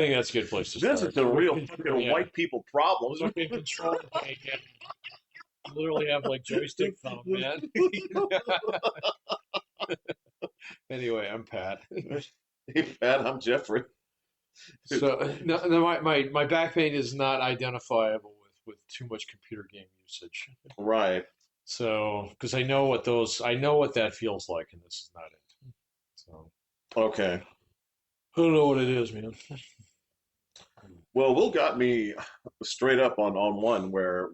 think that's a good place to This is start. the real fucking Yeah, white people problems. fucking control tank. Yeah. You literally have like joystick thumb, man. Anyway, I'm Pat. Hey, Pat, I'm Jeffrey. So no, my back pain is not identifiable with too much computer game usage. Right. So because I know what that feels like, and this is not it. So Okay. I don't know what it is, man. Well, Will got me straight up on one where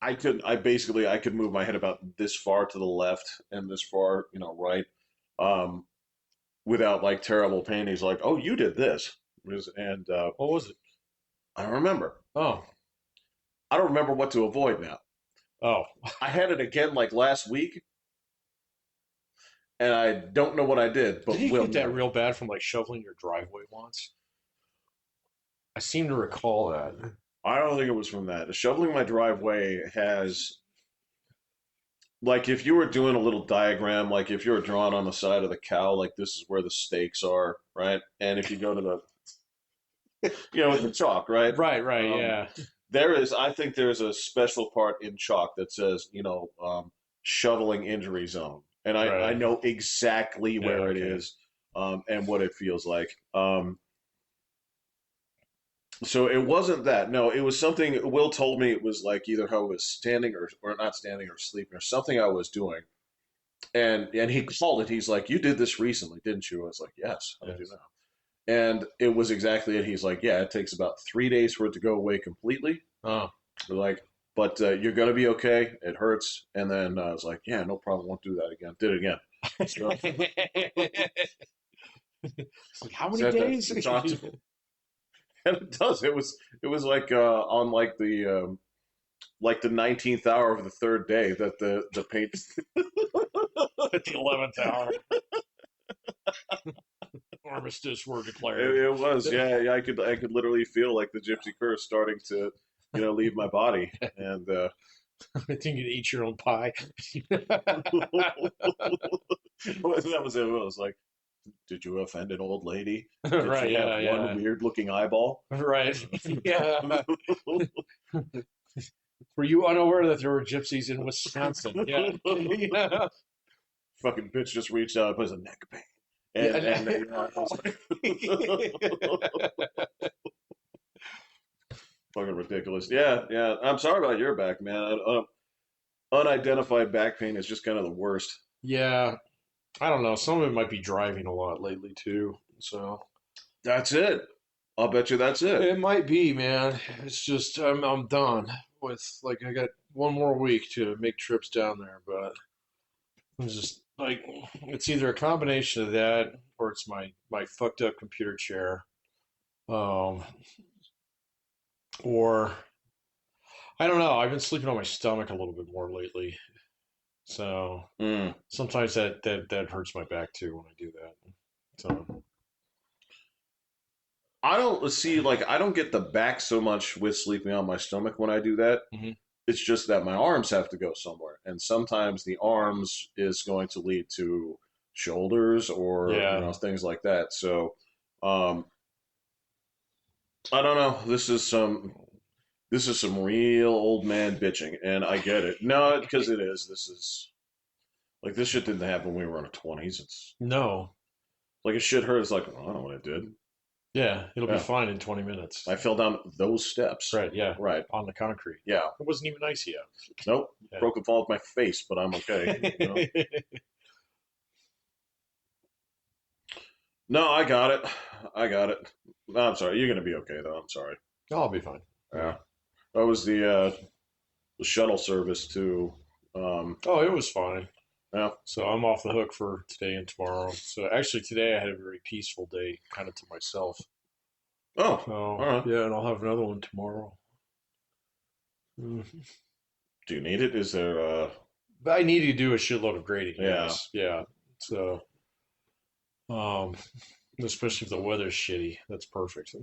I could move my head about this far to the left and this far, right, um, without like terrible pain. He's like, "Oh, you did this," and What was it? I don't remember. Oh, I don't remember what to avoid now. oh. I had it again like last week, and I don't know what I did, Did but you Will get that knows. real bad from like shoveling your driveway once? I seem to recall that. I don't think it was from that. Shoveling my driveway has, like, if you were doing a little diagram, like if you were drawing on the side of the cow, like this is where the stakes are, right? And if you go to with the chalk, right? Right, Um, yeah, I think there's a special part in chalk that says, shoveling injury zone. And I right, know exactly yeah, where it okay. is, and what it feels like. So it wasn't that. No, it was something. Will told me it was like either how I was standing or not standing or sleeping or something I was doing. And he called it. He's like, "You did this recently, didn't you?" I was like, "Yes, how did you Yes. know?" And it was exactly it. He's like, "Yeah, it takes about 3 days for it to go away completely." Oh. We're like, "But you're gonna be okay. It hurts." And then I was like, "Yeah, no problem. Won't do that again." Did it again. So, It's like, how many so days? to talk to, and it does. It was like on like the 19th hour of the third day that the paint. At the 11th hour, armistice were It, declared. it was, yeah. I could literally feel like the gypsy curse starting to, leave my body, and I think you'd eat your own pie. that was it. It was like, did you offend an old lady? Did Right, she have yeah, one yeah. weird looking eyeball? Right. Yeah. Were you unaware that there were gypsies in Wisconsin? Yeah. Yeah. Fucking bitch just reached out and put a neck pain, and Yeah. I was like, fucking ridiculous. Yeah, yeah. I'm sorry about your back, man. Unidentified back pain is just kind of the worst. Yeah. I don't know. Some of it might be driving a lot lately too. So That's it. I'll bet you that's it. it might be, man. It's just I'm done with like I got one more week to make trips down there, but I'm just like it's either a combination of that or it's my fucked up computer chair, um, or I don't know. I've been sleeping on my stomach a little bit more lately, so Mm. sometimes that hurts my back too when I do that. So I don't see like I don't get the back so much with sleeping on my stomach when I do that. mhm. It's just that my arms have to go somewhere, and sometimes the arms is going to lead to shoulders or Yeah, things like that. So um, I don't know. This is some real old man bitching, and I get it. No, because it is. This is like this shit didn't happen when we were in our 20s. It's no, like it shit hurt. It's like, well, I don't know what it did. yeah, it'll be Yeah, fine in 20 minutes. I fell down those steps. Right, yeah, Right. on the concrete. Yeah. It wasn't even icy yet. Nope. Yeah. Broke a fall with my face, but I'm okay. No, I got it. I got it. No, I'm sorry. You're gonna be okay though. I'm sorry. I'll be fine. Yeah. Yeah. That was the shuttle service too. Oh, it was fine. Yeah. So I'm off the hook for today and tomorrow. So actually, today I had a very peaceful day, kind of to myself. Oh. All So right. yeah, and I'll have another one tomorrow. Mm. Do you need it? Is there? But I need to do a shitload of grading. Yeah. Yes, yeah. So um, especially if the weather's shitty, that's perfect.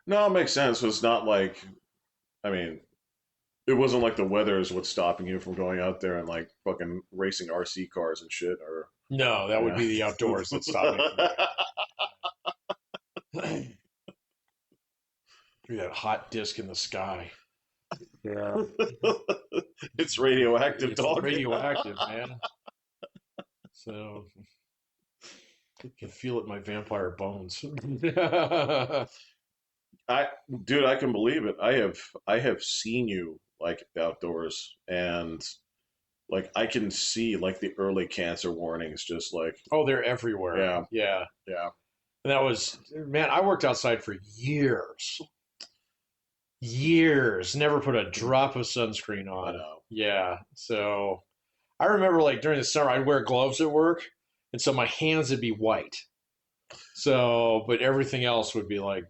No, it makes sense. It's not like. I mean, It wasn't like the weather is what's stopping you from going out there and like fucking racing RC cars and shit, or No, that would yeah. be the outdoors that stopped me from going out. Through that hot disc in the sky. Yeah. It's radioactive, It's dog. radioactive, man. So you can feel it in my vampire bones. I, dude, I can believe it. I have seen you like outdoors, and like I can see like the early cancer warnings, just like Oh, they're everywhere. yeah, Yeah. yeah. And that was, man, I worked outside for years. Years. Never put a drop of sunscreen I on. know. Yeah. So I remember like during the summer, I'd wear gloves at work. And so my hands would be white. So, but everything else would be like,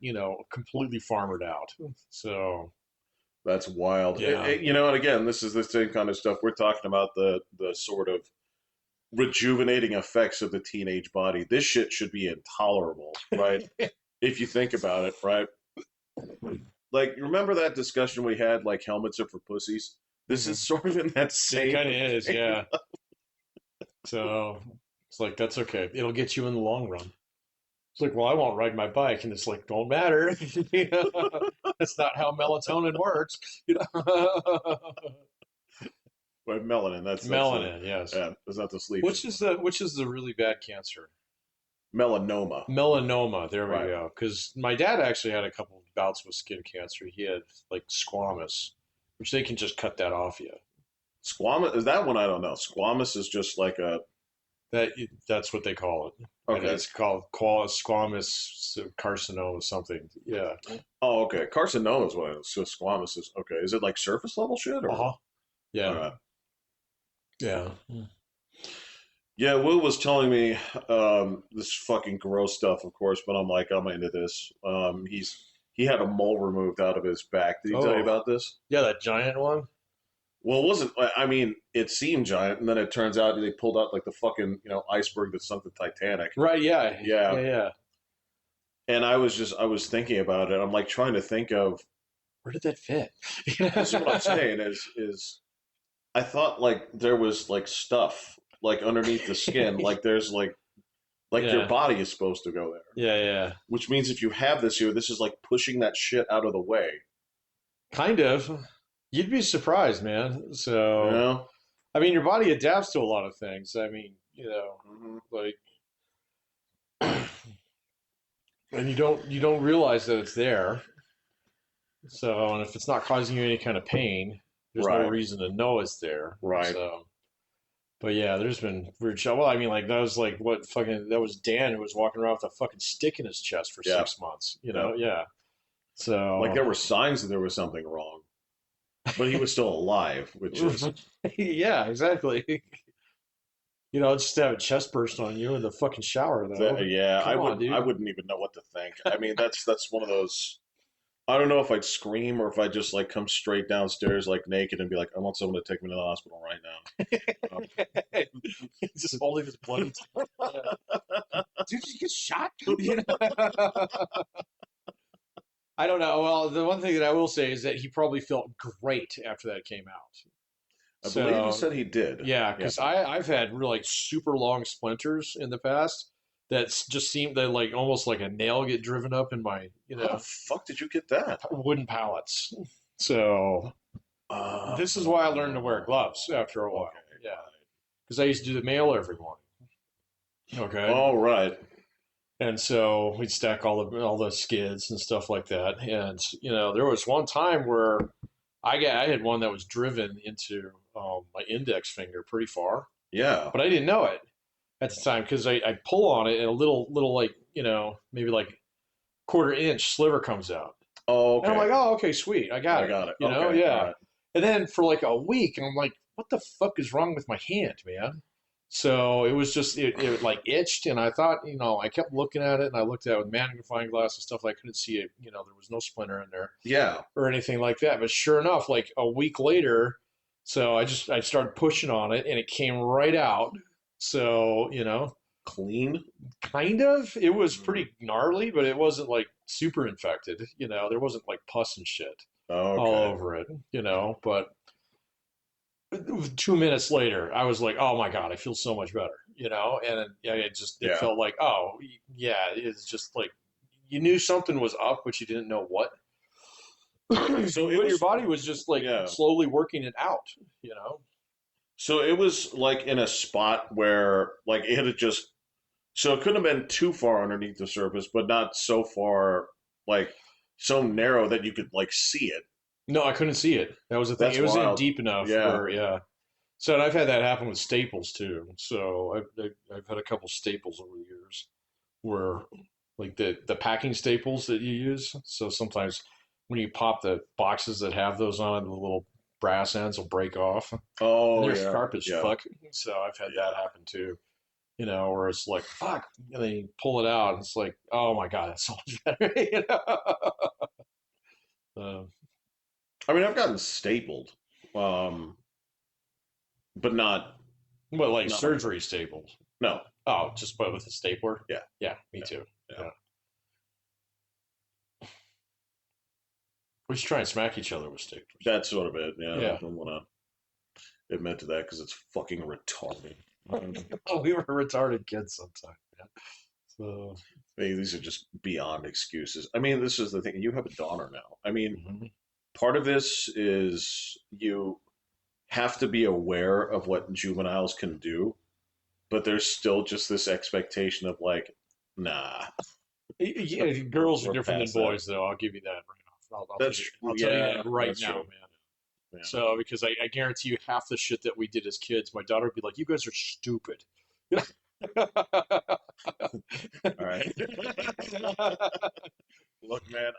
completely farmered out. So, That's wild. yeah. And again, this is the same kind of stuff we're talking about, the sort of rejuvenating effects of the teenage body. This shit should be intolerable, right? If you think about it, right? Like, remember that discussion we had, like helmets are for pussies? This Hmm. is sort of in that It same kind of is, thing. yeah. So it's like, that's okay. It'll get you in the long run. It's like, well, I won't ride my bike. And it's like, don't matter. That's not how melatonin works. Right, melanin. That's the Melanin, yes. yeah. That's not the sleeping. Which is the really bad cancer? Melanoma. Melanoma. There we Right. go. Because my dad actually had a couple of bouts with skin cancer. He had like squamous, which they can just cut that off you. Squamous is that one? I don't know. Squamous is just like a That's what they call it. And okay. it's called squamous carcinoma something. Yeah. Oh, okay. Carcinoma is what it is. So squamous is okay. Is it like surface level shit or? Uh-huh. All Yeah. right. Yeah. Yeah, Will was telling me this fucking gross stuff, of course, but I'm like, I'm into this. He had a mole removed out of his back. Did he tell you Oh. about this? Yeah, that giant one. Well, it wasn't. I mean, it seemed giant, and then it turns out they pulled out like the fucking iceberg that sunk the Titanic. Right, yeah. Yeah, Yeah, yeah. and I was thinking about it. I'm like trying to think of Where did that fit? this is what I'm saying is I thought like there was like stuff like underneath the skin, like there's like your Yeah. body is supposed to go there. Yeah, yeah. Which means if you have this here, this is like pushing that shit out of the way. Kind of. You'd be surprised, man. You So, know? I mean, your body adapts to a lot of things. I mean, Mm-hmm. like, and you don't realize that it's there. So, and if it's not causing you any kind of pain, there's no Right, reason to know it's there. right. So, but yeah, there's been weird shit. Well, I mean, like that was like what fucking that was Dan who was walking around with a fucking stick in his chest for Yeah, 6 months. yeah. Yeah. Like So, there were signs that there was something wrong, but he was still alive, which is yeah, exactly. Just to have a chest burst on you in the fucking shower, though. yeah. I Come on, would I dude. wouldn't even know what to think. I mean, that's one of those. I don't know if I'd scream or if I'd just like come straight downstairs like naked and be like, I want someone to take me to the hospital right now. Just holding his bloody. Yeah. Did you get shot? I don't know. Well, the one thing that I will say is that he probably felt great after that came out. I believe he So said he did. yeah, Yeah. because I've had really like super long splinters in the past that just seemed that like almost like a nail get driven up in my How the fuck did you get that? wooden pallets. So this is why I learned to wear gloves after a while. Okay. Yeah, because I used to do the mail every morning. Okay, All right. and so we'd stack all the skids and stuff like that. And there was one time where I had one that was driven into my index finger pretty far, Yeah. but I didn't know it at the time because I pull on it and a little like maybe like quarter inch sliver comes out, Oh, and I'm okay. like, oh, okay, sweet, I got I it. got it. Okay. All Yeah. right. And then for like a week, and I'm like, what the fuck is wrong with my hand, man? So it was just it like itched, and I thought, I kept looking at it, and I looked at it with magnifying glass and stuff. I couldn't see it. There was no splinter in there Yeah. or anything like that. But sure enough, like a week later, so I started pushing on it, and it came right out. So Clean. kind of, it was Mhm. pretty gnarly, but it wasn't like super infected. There wasn't like pus and shit. Oh, all okay. over it, but 2 minutes later, I was like, "Oh my god, I feel so much better," and yeah, it Yeah. felt like, oh yeah, it's just like you knew something was up, but you didn't know what. So it But your was, body was just like yeah. slowly working it out, you know. So it was like in a spot where like it had just, so it couldn't have been too far underneath the surface, but not so far, like so narrow that you could like see it. No, I couldn't see it. That was the thing. That's It was in wild. deep enough Yeah. where, yeah. So, and I've had that happen with staples too. So I've had a couple staples over the years where, like the packing staples that you use. So sometimes when you pop the boxes that have those on it, the little brass ends will break off, and Oh they're yeah. sharp as Yeah. fuck. So I've had that Yeah. happen too. Where it's like fuck, and then you pull it out, and it's like, oh my god, that's so much better. Uh, I mean, I've gotten stapled, um, but but like not like that. surgery staples. No. Oh, just put it with a stapler. Yeah. Yeah, me Yeah. too. Yeah. Yeah, we should try and smack each other with staplers. That's sort of it. Yeah. I Yeah. don't want to admit to that because it's fucking retarded. Oh, we were retarded kids sometimes. Yeah. So. Hey, these are just beyond excuses. I mean, this is the thing. You have a daughter now. I mean, Mhm. part of this is you have to be aware of what juveniles can do, but there's still just this expectation of like, nah, Yeah, girls are we're different than past that. boys, though. I'll give you that right off. That's I'll true. tell you Yeah, that right that's now, true. man. Yeah. So, because I guarantee you, half the shit that we did as kids, my daughter would be like, "You guys are stupid." All right. Look, man,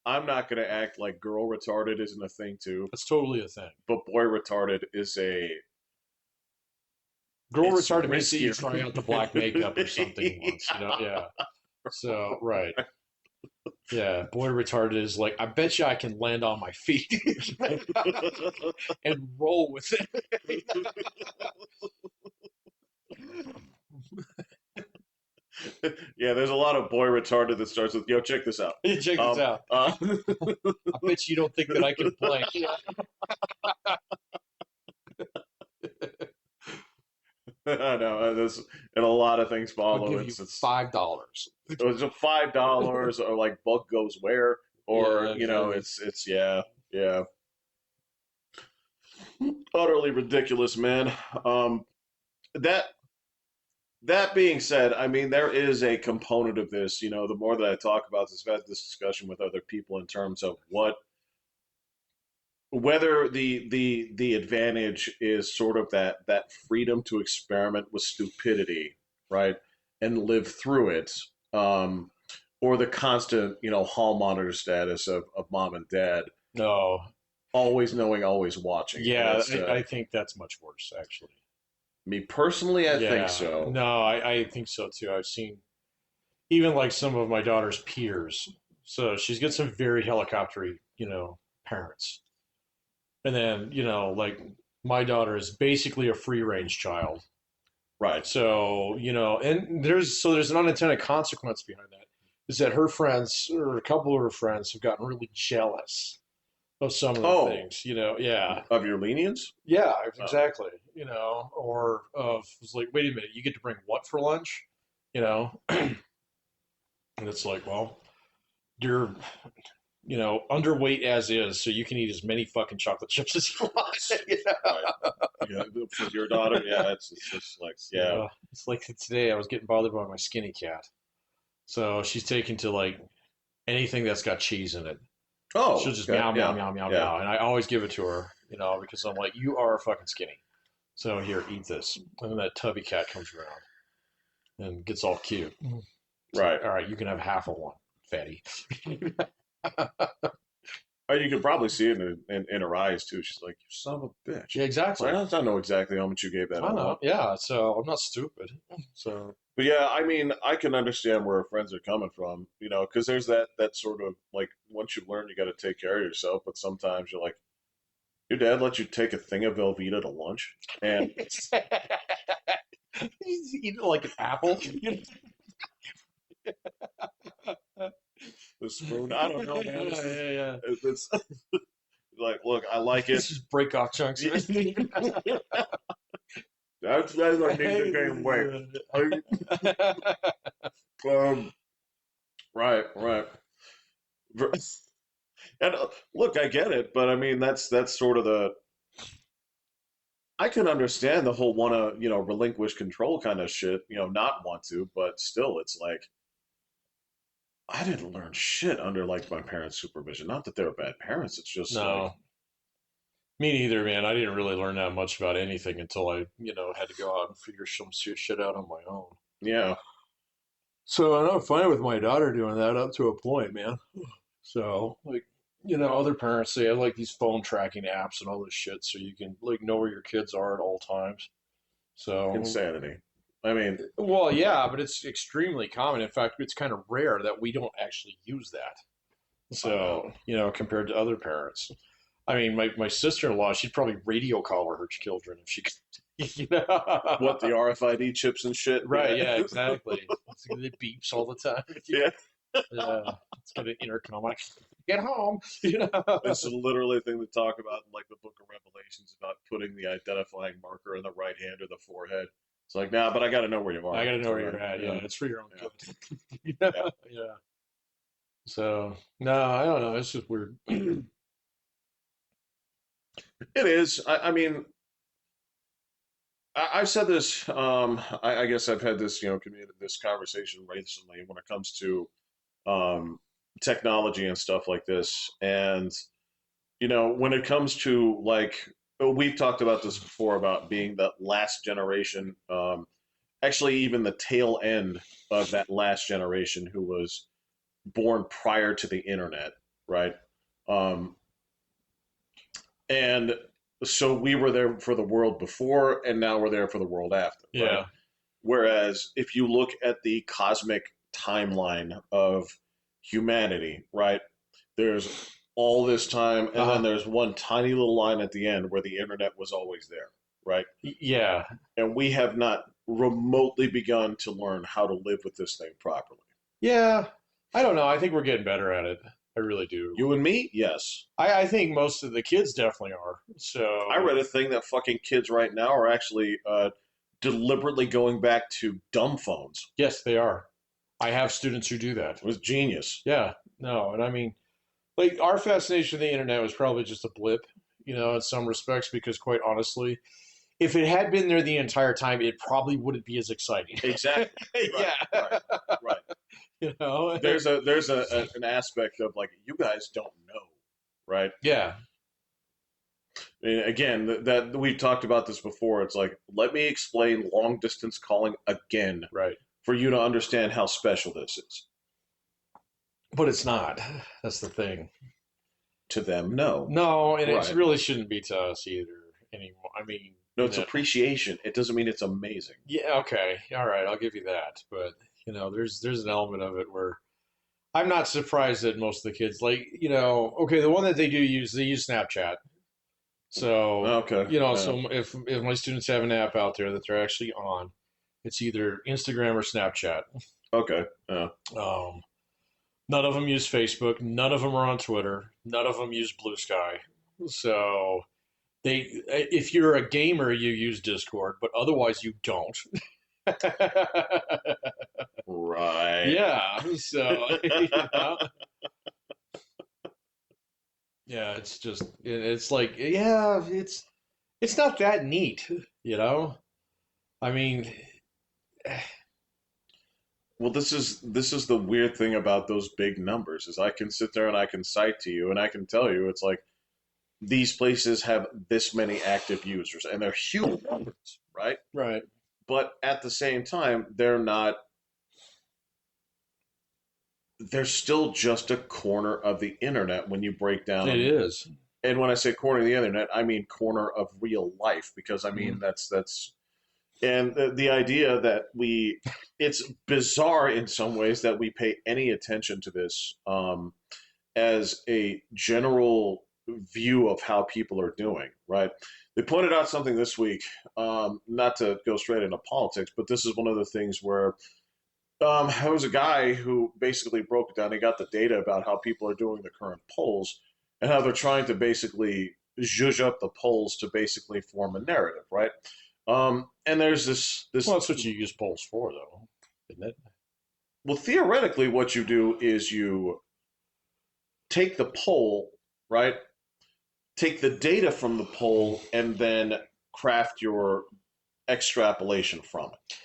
I'm not gonna act like girl retarded isn't a thing too, That's totally a thing. but boy retarded is a Girl it's retarded means that you riskier. try out the black makeup or something once, Yeah. So, right. Yeah. Boy retarded is like, I bet you I can land on my feet and roll with it. Yeah, there's a lot of boy retarded that starts with, "Yo, check this out." Check this Um, out. uh, I bet you don't think that I can blank. I know there's and a lot of things I'll follow. give you It's $5. it's a $5 or like buck goes where or Yeah, exactly. it's yeah, yeah, utterly ridiculous, man. Um, that that being said, I mean there is a component of this. The more that I talk about this, I've had this discussion with other people in terms of whether the advantage is sort of that freedom to experiment with stupidity, right, and live through it, or the constant hall monitor status of mom and dad, No. always knowing, always watching, and Yeah, it's I think that's much worse, actually. me personally, I think Yeah. so. No, I think so too. I've seen even like some of my daughter's peers. So she's got some very helicoptery, parents. And then, like my daughter is basically a free range child. Right. So, and there's an unintended consequence behind that is that her friends or a couple of her friends have gotten really jealous of some of the Oh, things, yeah. of your lenience. Yeah, Oh. exactly. Or of it's like, wait a minute, you get to bring what for lunch? And it's like, well, you're underweight as is, so you can eat as many fucking chocolate chips as you want. Right. Yeah, for your daughter, yeah, it's just like, yeah. So it's like today I was getting bothered by my skinny cat. So she's taken to like anything that's got cheese in it. She'll Oh, just okay, meow, meow, yeah, meow, meow, yeah. meow. And I always give it to her, because I'm like, you are fucking skinny. So here, eat this. And then that tubby cat comes around and gets all cute. It's like, Right. all right, you can have half of one, fatty. Oh, you can probably see it in her eyes too. She's like, "You son of a bitch." Yeah, Like, exactly. I don't know exactly how much you gave that I know. animal. Yeah, so I'm not stupid. So But yeah, I mean, I can understand where friends are coming from, because there's that sort of like once you learn you got to take care of yourself, but sometimes you're like, your dad lets you take a thing of Velveeta to lunch, and he's eating like an apple. The spoon. I don't know, man. This is Yeah. it's like, look, I like it. Let's just break off chunks of it. That's I need to gain weight. Um, right, right. And look, I get it, but I mean, that's sort of the. I can understand the whole want to, relinquish control kind of shit, not want to, but still, it's like I didn't learn shit under like my parents' supervision. Not that they were bad parents. It's just like, No, me neither, man. I didn't really learn that much about anything until I, had to go out and figure some shit out on my own. yeah, So I'm fine with my daughter doing that up to a point, man. So like, other parents they have like these phone tracking apps and all this shit, so you can like know where your kids are at all times. So, insanity. I mean, well, yeah, but it's extremely common. In fact, it's kind of rare that we don't actually use that. I know. So, compared to other parents. I mean, my sister in law, she'd probably radio call her children if she could. What the RFID chips and shit? Right, Yeah, yeah, exactly. It beeps all the time. yeah. Yeah, it's got an intercom. Like, get home. It's literally a thing to talk about in like the Book of Revelations about putting the identifying marker in the right hand or the forehead. It's like, nah, but I got to know where you I are. got to know So where you're then, at. Yeah, yeah, it's for your own yeah, good. yeah. Yeah. So no, I don't know. It's just weird. It is. I mean, I've said this. I guess I've had this, this conversation recently when it comes to um, technology and stuff like this. And when it comes to like, we've talked about this before about being the last generation. Actually, even the tail end of that last generation who was born prior to the internet, right? Um, and so we were there for the world before, and now we're there for the world after, right? Yeah. Whereas if you look at the cosmic timeline of humanity, right, there's all this time, and then Uh-huh. there's one tiny little line at the end where the internet was always there, right? Yeah. And we have not remotely begun to learn how to live with this thing properly. Yeah. I don't know. I think we're getting better at it. I really do. You and me, yes. I think most of the kids definitely are. I So read a thing that fucking kids right now are actually deliberately going back to dumb phones. yes, they are. I have students who do that. It was genius. Yeah. No, and I mean, like our fascination with the internet was probably just a blip, in some respects, because quite honestly, if it had been there the entire time, it probably wouldn't be as exciting. Exactly. Right. Yeah. Right. Right. you know? There's an aspect of like you guys don't know, right? Yeah. And again, that we've talked about this before. It's like let me explain long distance calling again Right. for you to understand how special this is. But it's not. That's the thing. To them, no. No, and it Right. really shouldn't be to us either anymore. I mean, No, it's appreciation. It doesn't mean it's amazing. yeah, okay, all right, I'll give you that. But there's an element of it where I'm not surprised that most of the kids like, okay, the one that they use Snapchat. So, Okay. Yeah. so if my students have an app out there that they're actually on, it's either Instagram or Snapchat. Okay. Yeah. Um, None of them use Facebook. None of them are on Twitter. None of them use Blue Sky. So if you're a gamer, you use Discord, but otherwise you don't. Right. Yeah. So yeah, it's just it's like yeah, it's not that neat, you know. I mean, Well, this is the weird thing about those big numbers is I can sit there and I can cite to you and I can tell you it's like these places have this many active users and they're huge numbers, right? right? But at the same time, they're still just a corner of the internet when you break It down. is. And when I say corner of the internet, I mean corner of real life because I mean Mhm. that's and the idea that it's bizarre in some ways that we pay any attention to this as a general view of how people are doing, right? They pointed out something this week, not to go straight into politics, but this is one of the things where There was a guy who basically broke it down. He got the data about how people are doing the current polls and how they're trying to basically zhuzh up the polls to basically form a narrative, right? And there's Well, this. that's what you use polls for, though, isn't it? Well, theoretically, what you do is you take the poll, right? Take the data from the poll and then craft your extrapolation from it.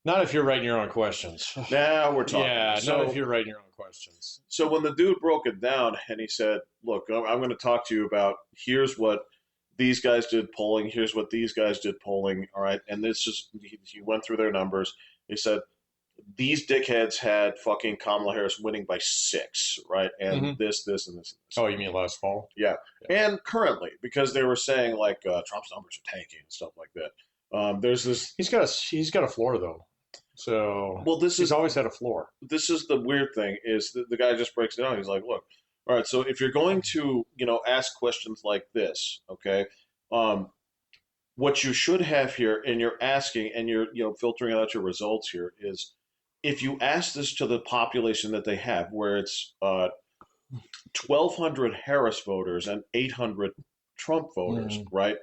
Not if you're writing your own questions. Now we're talking. Yeah, not if So you're writing your own questions. So when the dude broke it down and he said, "Look, I'm going to talk to you about here's what these guys did polling, here's what these guys did polling, all right," and this is he went through their numbers. He said these dickheads had fucking Kamala Harris winning by 6, right, and Hmm. this, and this, and this. Oh, you mean last fall? Yeah, Yeah. and currently because they were saying like Trump's numbers are tanking and stuff like that. There's this. He's got a floor though, so Well, this he's is always had a floor. this is the weird thing is the guy just breaks it down. He's like, look, all right, so if you're going to, ask questions like this, okay, um, what you should have here, and you're asking, and you're, filtering out your results here, is if you ask this to the population that they have, where it's 1,200 Harris voters and 800 Trump voters, Mm. right?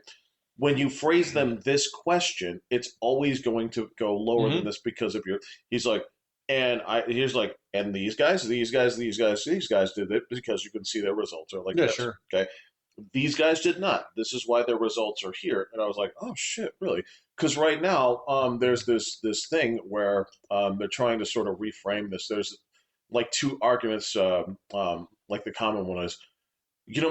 When you phrase them this question, it's always going to go lower than Hmm. this because of your. He's like, he's like, and these guys did it because you can see their results are like Yeah, this. sure. Okay, these guys did not. This is why their results are here. And I was like, oh shit, really? Because right now, there's this thing where they're trying to sort of reframe this. There's like two arguments. Like the common one is,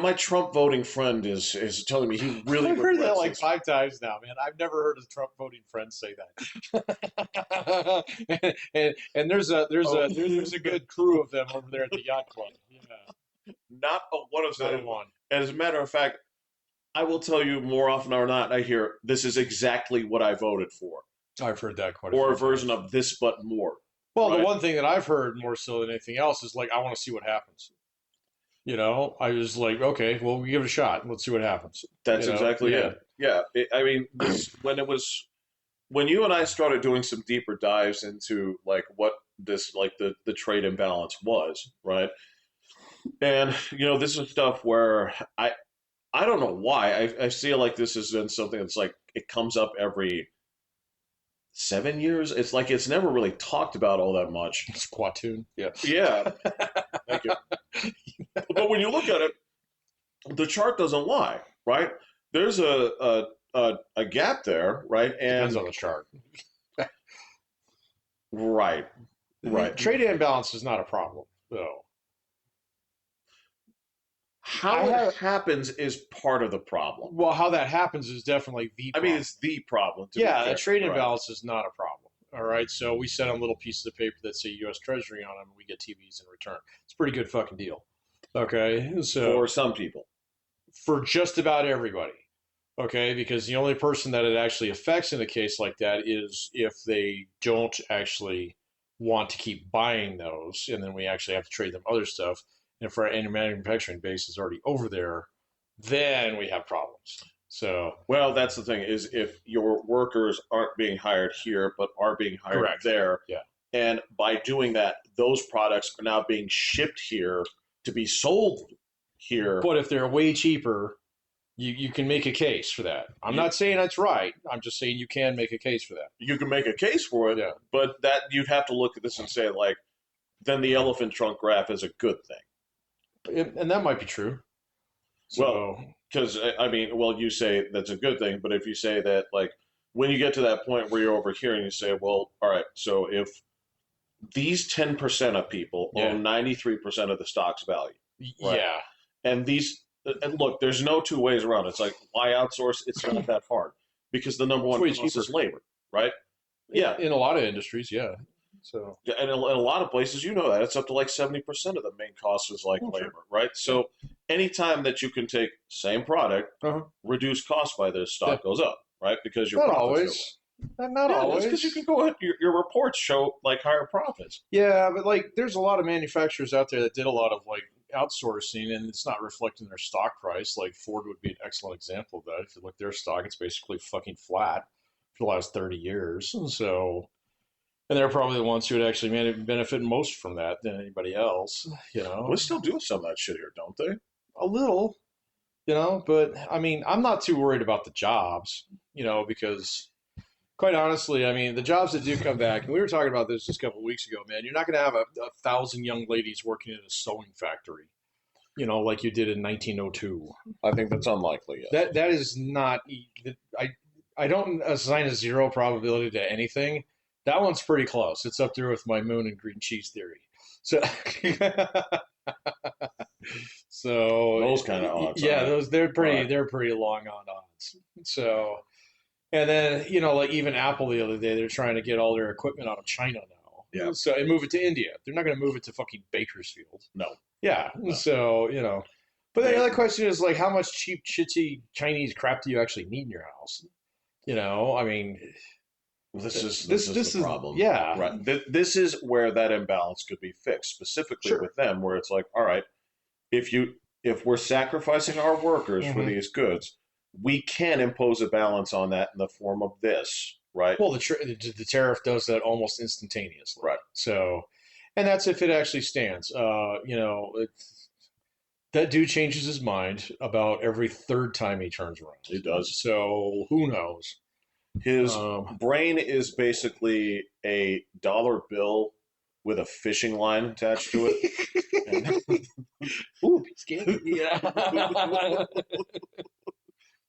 my Trump voting friend is telling me he really I've heard that regrets like this. 5 times now, man. I've never heard a Trump voting friend say that. and Oh, there's a good crew of them over there at the yacht club. Yeah, not a one of not a them. one. And as a matter of fact, I will tell you more often or not, I hear this is exactly what I voted for, I've heard that quite a or few a version times. of this, but more. Well, the Right? one thing that I've heard more so than anything else is like, I want to see what happens. I was like, okay, well, we give it a shot. Let's see what happens. That's exactly Yeah. it. Yeah. I mean, this when you and I started doing some deeper dives into like what this like the trade imbalance was, right? And this is stuff where I don't know why I feel like this has been something that's like it comes up every 7 years. It's like it's never really talked about all that much. Squatoon. Yeah. Yeah, thank you. But when you look at it, the chart doesn't lie, right? There's a gap there, right? Depends And on the chart. right, The right. trade imbalance is not a problem, though. I How it have happens is part of the problem. Well, how that happens is definitely the I mean, problem. it's the problem, to be Yeah, a fair. trade Right. imbalance is not a problem. All right, so we send them little pieces of paper that say U.S. Treasury on them, and we get TVs in return. It's a pretty good fucking deal. Okay, For so some people. for just about everybody. Okay, because the only person that it actually affects in a case like that is if they don't actually want to keep buying those, and then we actually have to trade them other stuff. And if our manufacturing base is already over there, then we have problems. So, Well, that's the thing is if your workers aren't being hired here, but are being hired correct. there, Yeah. and by doing that, those products are now being shipped here to be sold here. But if they're way cheaper, you can make a case for that. I'm You, not saying that's right. I'm just saying you can make a case for that. you can make a case for it, Yeah. but that you'd have to look at this and say like, then the elephant trunk graph is a good thing. And that might be true. Well, So, because I mean, well, you say that's a good thing, but if you say that, like, when you get to that point where you're over here and you say, well, all right, so if these 10% of people yeah. own 93% of the stock's value, right? Yeah. And and look, there's no two ways around it. It's like, why outsource? It's not that hard because the number It's one way cost cheaper. is labor, right? Yeah. In a lot of industries, yeah. So, And in a lot of places, that it's up to like 70% of the main cost is like well, labor, sure. right? So anytime that you can take same product, Uh-huh. reduce cost by this, Yeah. stock goes up, right? Because your Not profits go up. always. Not Yeah, that's because you always. can go ahead. Your reports show like higher profits. Yeah, but like there's a lot of manufacturers out there that did a lot of like outsourcing and it's not reflecting their stock price. Like Ford would be an excellent example of that. If you look at their stock, it's basically fucking flat for the last 30 years. And so And they're probably the ones who would actually benefit most from that than anybody else, We still do some of that shit here, don't they? a little, but I mean, I'm not too worried about the jobs, because quite honestly, I mean, the jobs that do come back, and we were talking about this just a couple of weeks ago, man, you're not going to have a thousand young ladies working in a sewing factory, like you did in 1902. I think that's unlikely. Yes. That is not. I I don't assign a zero probability to anything. That one's pretty close. It's up there with my moon and green cheese theory. So, so Those kind of odds. yeah, Right? those Right. they're pretty long on odds. So, and then like even Apple the other day, they're trying to get all their equipment out of China now. Yeah. So and move it to India. They're not going to move it to fucking Bakersfield. No. Yeah. No. So but then the other question is like, how much cheap, shitty Chinese crap do you actually need in your house? I mean, This is the problem. yeah, Right. This is where that imbalance could be fixed, specifically sure. with them, where it's like, all right, if we're sacrificing our workers for Hmm. these goods, we can impose a balance on that in the form of this, right? Well, the tariff does that almost instantaneously. Right. So, and that's if it actually stands. That dude changes his mind about every third time he turns around. It does. So who knows? His Um, brain is basically a dollar bill with a fishing line attached to it. And, Ooh, scary. Yeah.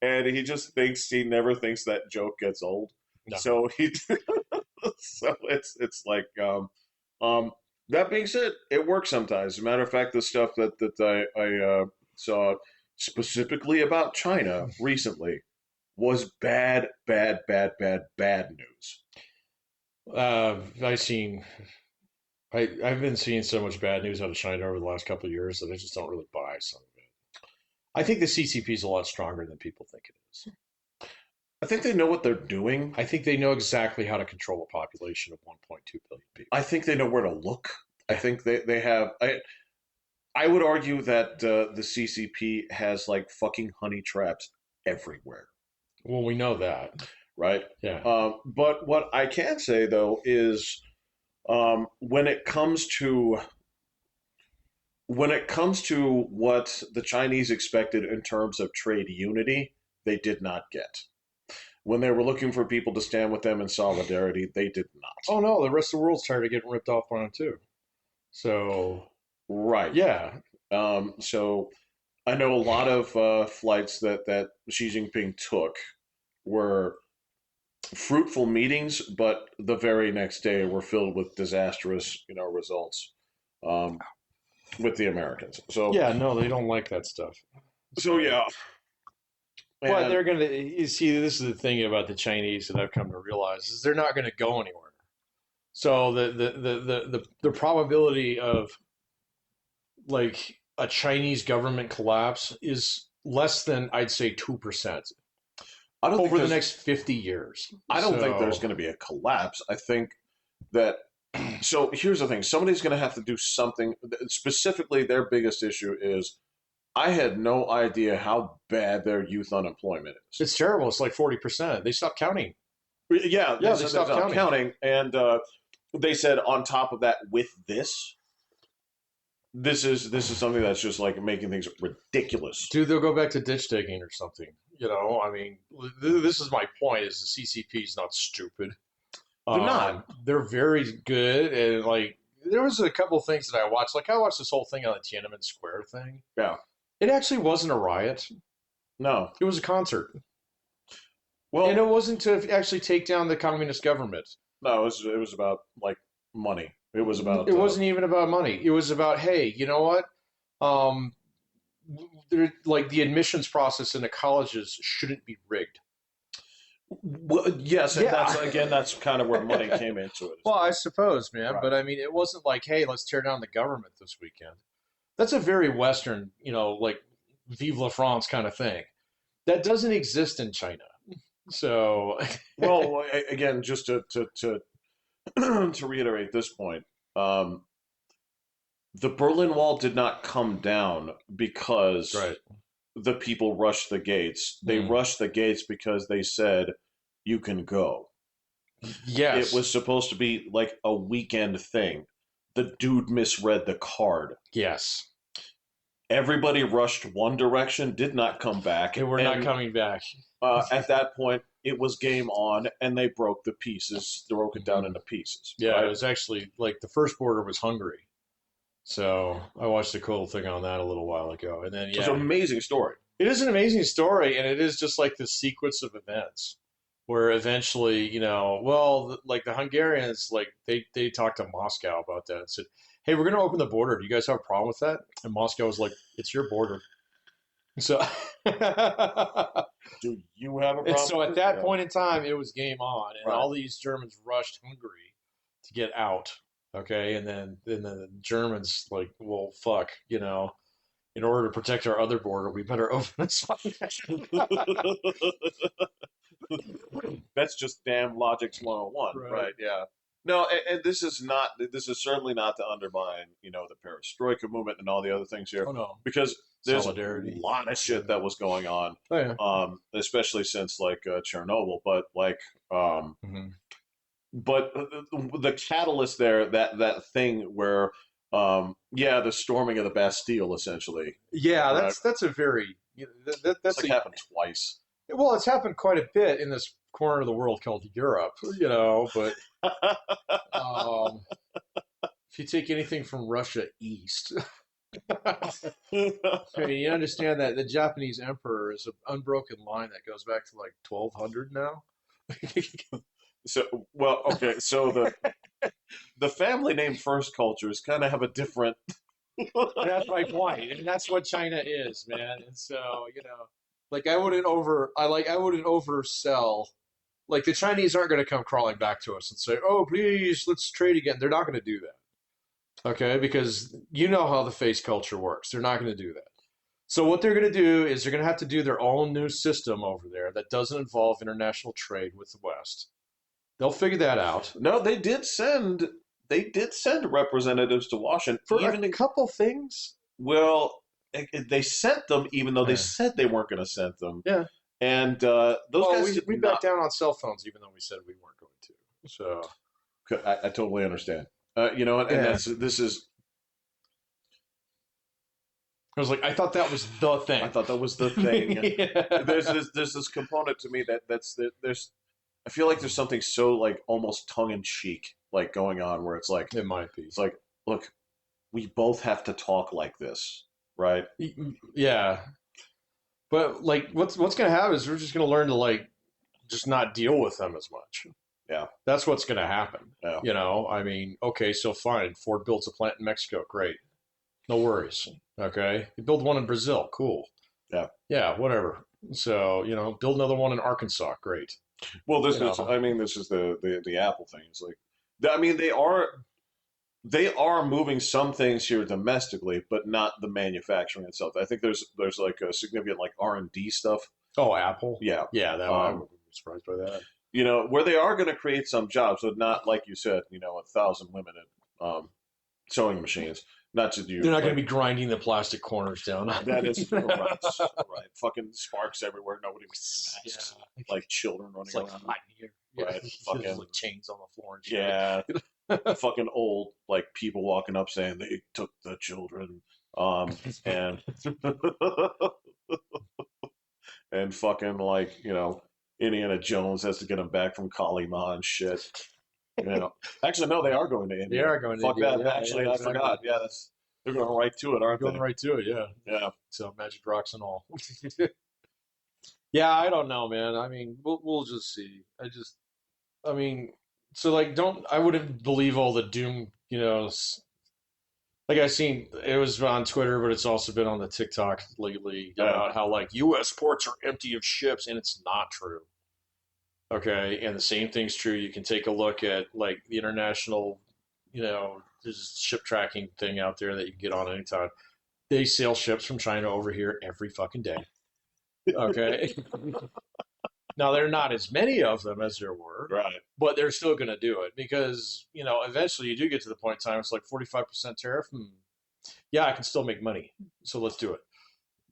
and he never thinks that joke gets old. No. So so it's like um that being said, it works sometimes. As a matter of fact, the stuff that I saw specifically about China recently was bad, bad, bad, bad, bad news. I've seen. I've been seeing so much bad news out of China over the last couple of years that I just don't really buy some of it. I think the CCP is a lot stronger than people think it is. I think they know what they're doing. I think they know exactly how to control a population of 1.2 billion people. I think they know where to look. I think they have. I would argue that the CCP has like fucking honey traps everywhere, Well, we know that. right? Yeah. But what I can say though is when it comes to what the Chinese expected in terms of trade unity, they did not get. When they were looking for people to stand with them in solidarity, they did not. Oh no, the rest of the world's tired of getting ripped off on it too. So Right. yeah. So I know a lot of flights that Xi Jinping took were fruitful meetings, but the very next day were filled with disastrous, results um, with the Americans. So Yeah, no, they don't like that stuff. so So yeah, but and they're gonna. You see, this is the thing about the Chinese that I've come to realize is they're not going to go anywhere. So the probability of like a Chinese government collapse is less than I'd say 2% I don't think over the there's next 50 years. I don't think there's So going to be a collapse. I think that so here's the thing: somebody's going to have to do something. Specifically, their biggest issue is I had no idea how bad their youth unemployment is. it's terrible. It's like 40%. They stopped counting. Yeah, Yeah, they they said they're stopped not counting. counting, and they said on top of that, with this is something that's just like making things ridiculous. Dude, they'll go back to ditch digging or something. I mean, this is my point: is the CCP is not stupid. They're not. They're very good, and like there was a couple of things that I watched. Like I watched this whole thing on the Tiananmen Square thing. Yeah. It actually wasn't a riot. No. It was a concert, and it Well, wasn't to actually take down the communist government. no. It was about like money. It was about It wasn't even about money. It was about, hey, you know what? Um, like the admissions process in the colleges shouldn't be rigged. well, yes, and Yeah. that's kind of where money came into it. Well, I suppose, man. Right. But I mean, it wasn't like, hey, let's tear down the government this weekend. That's a very Western, like Vive la France kind of thing. That doesn't exist in China. So, Well, again, just to to reiterate this point, um, the Berlin Wall did not come down because right. the people rushed the gates. They Mm. rushed the gates because they said, "You can go." It Yes. was supposed to be like a weekend thing. The dude misread the card. Yes. Everybody rushed one direction, did not come They back, were not and coming back. at that point, it was game on, and they broke the pieces, broke it down Hmm. into pieces, Yeah, it right? was actually like the first border was Hungary. So I watched a cool thing on that a little while ago. And then, It's an yeah, amazing story. it is an amazing story. And it is just like this sequence of events where eventually, well, like the Hungarians, like they talked to Moscow about that and said, hey, we're going to open the border. Do you guys have a problem with that? And Moscow was like, it's your border. So, Do you have a and problem so with at it? that Yeah, point in time, it was game on, and right. all these Germans rushed Hungary to get out. Okay, and then the Germans like, well, fuck, in order to protect our other border, we better open this one. That's just damn logics 101, Right. right? Yeah. No, and this is not. This is certainly not to undermine, the perestroika movement and all the other things here, Oh no, because there's a solidarity. lot of shit Yeah. that was going on, Oh yeah. especially since like Chernobyl. But like, Hmm. but the catalyst there, that thing where, yeah, the storming of the Bastille, essentially, Yeah, right? that's a very It's that's like a happened twice. well, it's happened quite a bit in this corner of the world called Europe, but um, if you take anything from Russia east, I mean, you understand that the Japanese emperor is an unbroken line that goes back to like 1200 now. So, well, okay, so the family name first cultures kind of have a different. That's my point, and that's what China is, man. And so, like I wouldn't oversell. Like the Chinese aren't going to come crawling back to us and say, "Oh, please, let's trade again." They're not going to do that, okay? Because you know how the face culture works. They're not going to do that. So what they're going to do is they're going to have to do their own new system over there that doesn't involve international trade with the West. They'll figure that out No, they did send representatives to Washington, for a even in, couple things. well, they sent them, even though they Yeah. said they weren't going to send them, Yeah. and those Well, guys we did we backed not. down on cell phones even though we said we weren't going to. So I totally understand. And yeah, this is. I was like, I thought that was the I thing. thought that was the thing. There's Yeah. this component to me there's. I feel like there's something so like almost tongue in cheek like going on where it's like It might be. it's like look, we both have to talk like this, right? Yeah, but like, what's gonna happen is we're just gonna learn to like just not deal with them as much. Yeah, That's what's gonna happen. yeah. I mean, okay, so fine. Ford builds a plant in Mexico, great, no worries. Okay, you build one in Brazil, cool. Yeah. Yeah, whatever. So build another one in Arkansas, great. Well, You this is. know, I mean, this is the Apple thing. It's like, I mean, they are moving some things here domestically, but not the manufacturing itself. I think there's like a significant like R&D stuff. oh, Apple. Yeah. Yeah, that I Um, would be surprised by that. where they are going to create some jobs, but not like you said, 1,000 limited sewing machines. Not to do They're not going like to be grinding the plastic corners down. that is right, right. Fucking sparks everywhere. Nobody wears Yeah, masks. Like children running it's like around. hot in here. Yeah, Right. there's Fucking like chains on the floor and yeah. shit. Fucking old like people walking up saying they took the children. And and fucking like Indiana Jones has to get him back from Kalima and shit. Actually, no, they are going to They India. are going to Fuck India. that. Yeah, Actually, yeah, I exactly. forgot. Yeah, they're going right to it, They're aren't going they? right to it. Yeah. Yeah. So magic rocks and all. Yeah, I don't know, man. I mean, we'll just see. I mean, so like, don't I wouldn't believe all the doom. Like I seen it was on Twitter, but it's also been on the TikTok lately Yeah. about how like U.S. ports are empty of ships, and it's not true. Okay, and the same thing's true. You can take a look at like the international, there's a ship tracking thing out there that you can get on anytime. They sail ships from China over here every fucking day. Okay. Now there are not as many of them as there were, Right. but they're still going to do it because eventually you do get to the point in time it's like 45% tariff. Yeah, I can still make money, so let's do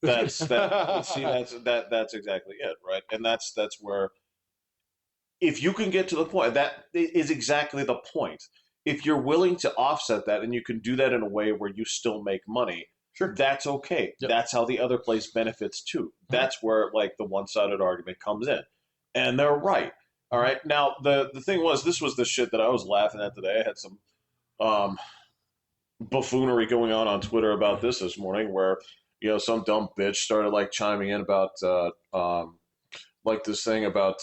That's that. See, it. that's exactly it, right? And that's where if you can get to the point, that is exactly the point. If you're willing to offset that and you can do that in a way where you still make money, Sure. that's okay. Yep. That's how the other place benefits too. That's where like the one-sided argument comes in. And they're right. All right. Now the thing was, this was the shit that I was laughing at today. I had some um buffoonery going on Twitter about this morning, where some dumb bitch started like chiming in about like this thing about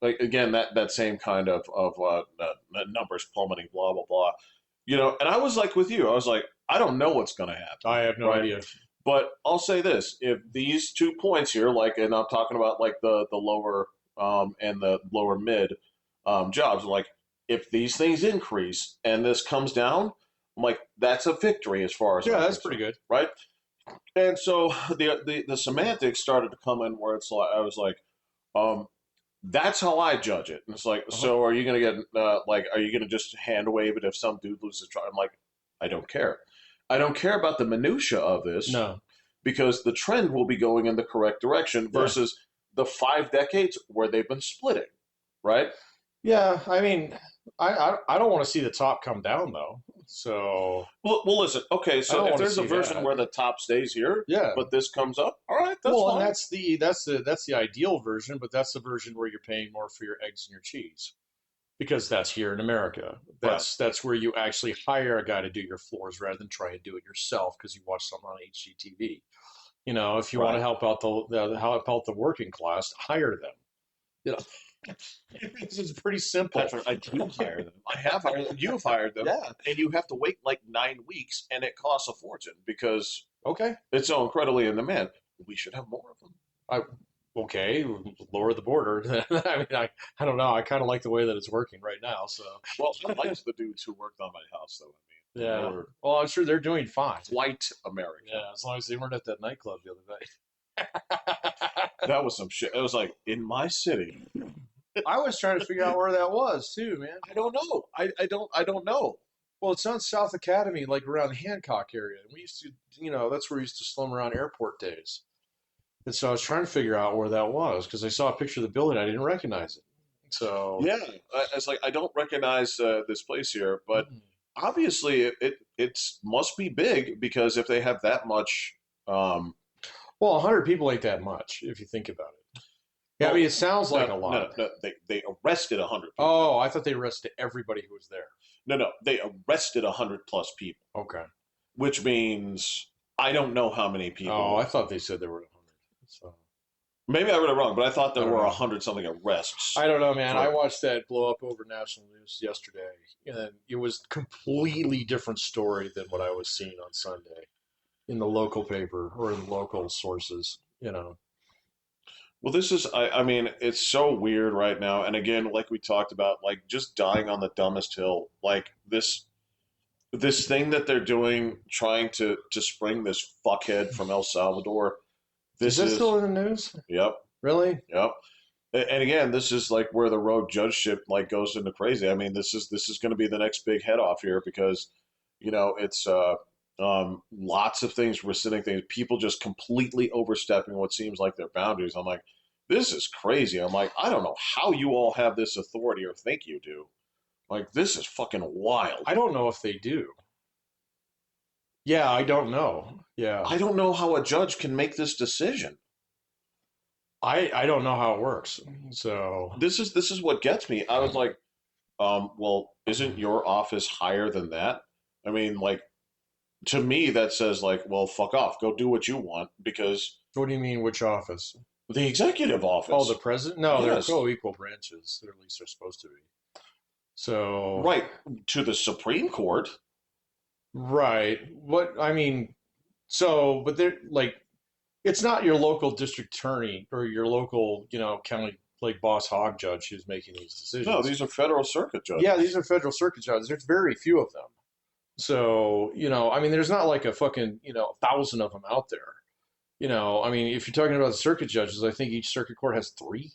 like again that same kind of numbers plummeting, blah blah blah. And I was like with you, I was like, I don't know what's going to happen, I have no right? idea. But I'll say this: if these 2 points here, like, and I'm talking about like the lower and the lower mid jobs, like if these things increase and this comes down, I'm like, that's a victory as far as Yeah, I'm that's concerned, pretty good. right? And so the semantics started to come in where it's like I was like, um, that's how I judge it. And it's like, Uh-huh. so are you going to get like, are you going to just hand wave it if some dude loses trial? I'm like, I don't care. I don't care about the minutia of this No. because the trend will be going in the correct direction Yeah. versus the 5 decades where they've been splitting, right? Yeah, I mean, I don't want to see the top come down though. So Well, listen. Okay, I so don't if want to there's a see version that. where the top stays here, Yeah. but this comes up, all right, that's Well, and fine. that's the ideal version, but that's the version where you're paying more for your eggs and your cheese because that's here in America. Right. That's where you actually hire a guy to do your floors rather than try and do it yourself because you watch something on HGTV. If you want to Right. help out help out the working class, hire them. You know, it's pretty simple. Patrick, I do hire them. I have hired them. You've hired them. Yeah. And you have to wait like 9 weeks, and it costs a fortune because Okay. it's so incredibly in demand. We should have more of them. I okay, lower the border. I mean, I don't know. I kind of like the way that it's working right now. So Well, I liked the dudes who worked on my house, though. I mean, they yeah. were Well, I'm sure they're doing fine. quite American. Yeah, as long as they weren't at that nightclub the other day. That was some shit. It was like in my city. I was trying to figure out where that was too, man. I don't know. I don't know. Well, it's on South Academy, like around the Hancock area. And we used to, that's where we used to slum around airport days. And so I was trying to figure out where that was because I saw a picture of the building. I didn't recognize it. So, Yeah, it's like I don't recognize this place here, but mm. obviously it must be big because if they have that much, um, Well, 100 people ain't that much if you think about it. Yeah, I well, mean, it sounds like a no, no, lot. no, they arrested 100 people. Oh, I thought they arrested everybody who was there. No, they arrested 100 plus people, Okay. which means I don't know how many Oh, I people. thought they said there were 100. So Maybe I read it wrong, but I thought I there don't were know. 100 something arrests. I don't know, man. I For watched that blow up over national news yesterday, and it was a completely different story than what I was seeing on Sunday in the local paper or in local sources. well, this is I mean it's so weird right now, and again, like we talked about, like just dying on the dumbest hill, like this thing that they're doing, trying to spring this fuckhead from El Salvador. Is This that is still in the news? yep, Really? yep. And again, this is like where the rogue judgeship like goes into crazy. I mean, this is going to be the next big head off here because it's lots of things, rescinding things, people just completely overstepping what seems like their boundaries. I'm like, this is crazy. I'm like, I don't know how you all have this authority or think you do. Like, this is fucking wild. I don't know if they do. Yeah, I don't know. Yeah. I don't know how a judge can make this decision. I don't know how it works. So, This is what gets me. I was like, well, isn't your office higher than that? I mean, like, to me, that says like, well, fuck off, go do what you want because what do you mean, which office? the executive Oh, office, the president? No, they're yes, co-equal branches. Or at least they're supposed to be. So, right to the Supreme Court. right. What I mean, but they're like, it's not your local district attorney or your local, county like boss hog judge who's making these No, decisions. these are federal circuit Yeah, judges. these are federal circuit judges. There's very few of them. So, I mean, there's not like a fucking, 1,000 of them out there. I mean, if you're talking about the circuit judges, I think each circuit court has three.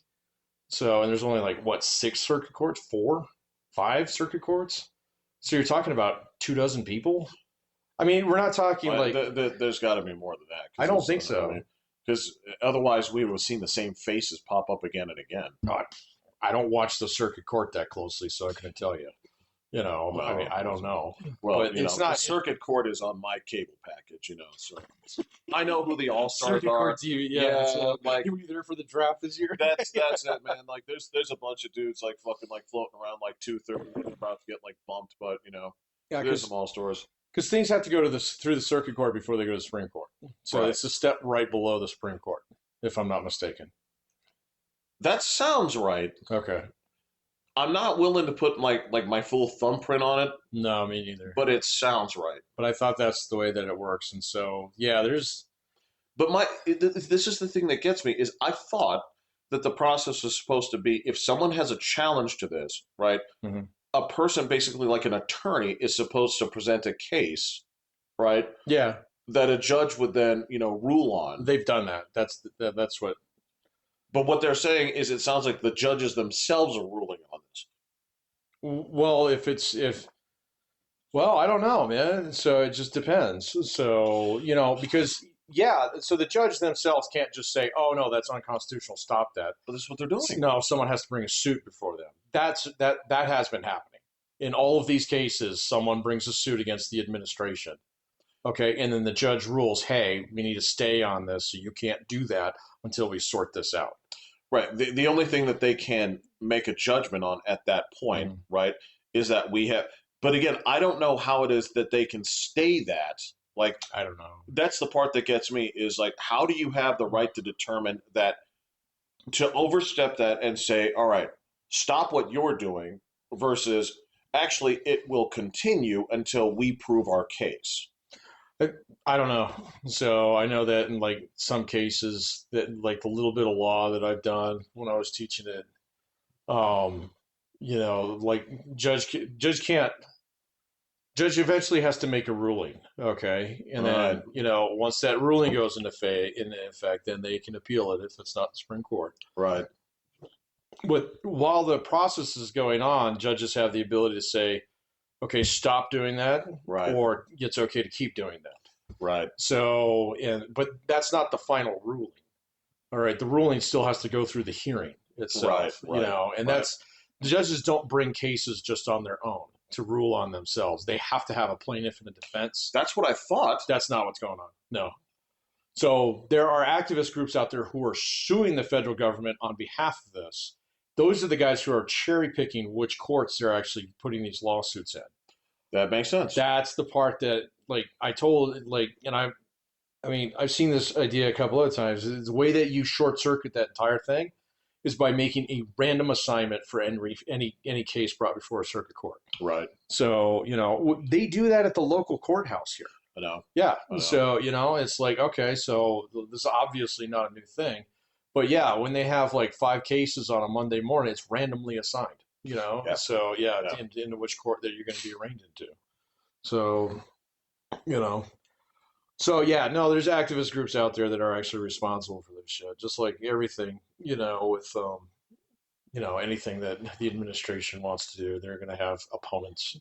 So, and there's only like what, six circuit courts, four, five circuit courts. So you're talking about 24 people. I mean, we're not talking like, There's got to be more than that. I don't think so. Because otherwise we would have seen the same faces pop up again and again. God, I don't watch the circuit court that closely, so I couldn't tell you. I mean, No, I don't know, well, but it's the not circuit court is on my cable package, so I know who the all stars circuit are. court TV. Yeah, Yeah, so like you were there for the draft this year. that's it, man. Like there's a bunch of dudes like fucking like floating around like 230, about to get like bumped, but Yeah, there's some all stars. because things have to go to through the circuit court before they go to the Supreme Court. So Right. it's a step right below the Supreme Court, if I'm not mistaken. That sounds right. Okay. I'm not willing to put like my full thumbprint on it, No, me neither. but it sounds right. But I thought that's the way that it works, and so yeah, there's But this is the thing that gets me is I thought that the process was supposed to be if someone has a challenge to this, right? Mhm. A person basically like an attorney is supposed to present a case, right? yeah, That a judge would then, rule on. they've done that. That's what. But what they're saying is it sounds like the judges themselves are ruling on this. Well, if well, I don't know, man. So it just depends. So because so the judge themselves can't just say, "Oh no, that's unconstitutional. Stop that." But this is what they're doing. No, someone has to bring a suit before them. That has been happening in all of these cases. Someone brings a suit against the administration. Okay, and then the judge rules, "Hey, we need to stay on this, so you can't do that until we sort this out." Right. The only thing that they can make a judgment on at that point, right, is that we have. But again, I don't know how it is that they can stay that. Like, I don't know. that's the part that gets me is like, how do you have the right to determine that, to overstep that and say, all right, stop what you're doing versus actually it will continue until we prove our case. I don't know. So I know that in like some cases that like the little bit of law that I've done when I was teaching it, um, like can't judge eventually has to make a ruling, okay, and then Right. once that ruling goes into effect, then they can appeal it if it's not the Supreme Court. Right. But while the process is going on, judges have the ability to say, okay, stop doing that, Right. or it's okay to keep doing that. Right. So, but that's not the final ruling. All right, the ruling still has to go through the hearing itself, Right. and Right. that's the judges don't bring cases just on their own to rule on themselves. They have to have a plaintiff and a defense. That's what I thought. That's not what's going on. No. So there are activist groups out there who are suing the federal government on behalf of this. Those are the guys who are cherry picking which courts they're actually putting these lawsuits in. That makes sense. That's the part that, like, I told, like, and I mean, I've seen this idea a couple other times. The way that you short circuit that entire thing is by making a random assignment for any case brought before a circuit court. Right. So they do that at the local courthouse here. I know. Yeah. I know. So it's like, okay, so this is obviously not a new thing, but yeah, when they have like 5 cases on a Monday morning, it's randomly assigned. Yeah. So yeah. Into which court that you're going to be arraigned into. So So yeah, no, there's activist groups out there that are actually responsible for this shit. Just like everything, with anything that the administration wants to do, they're going to have opponents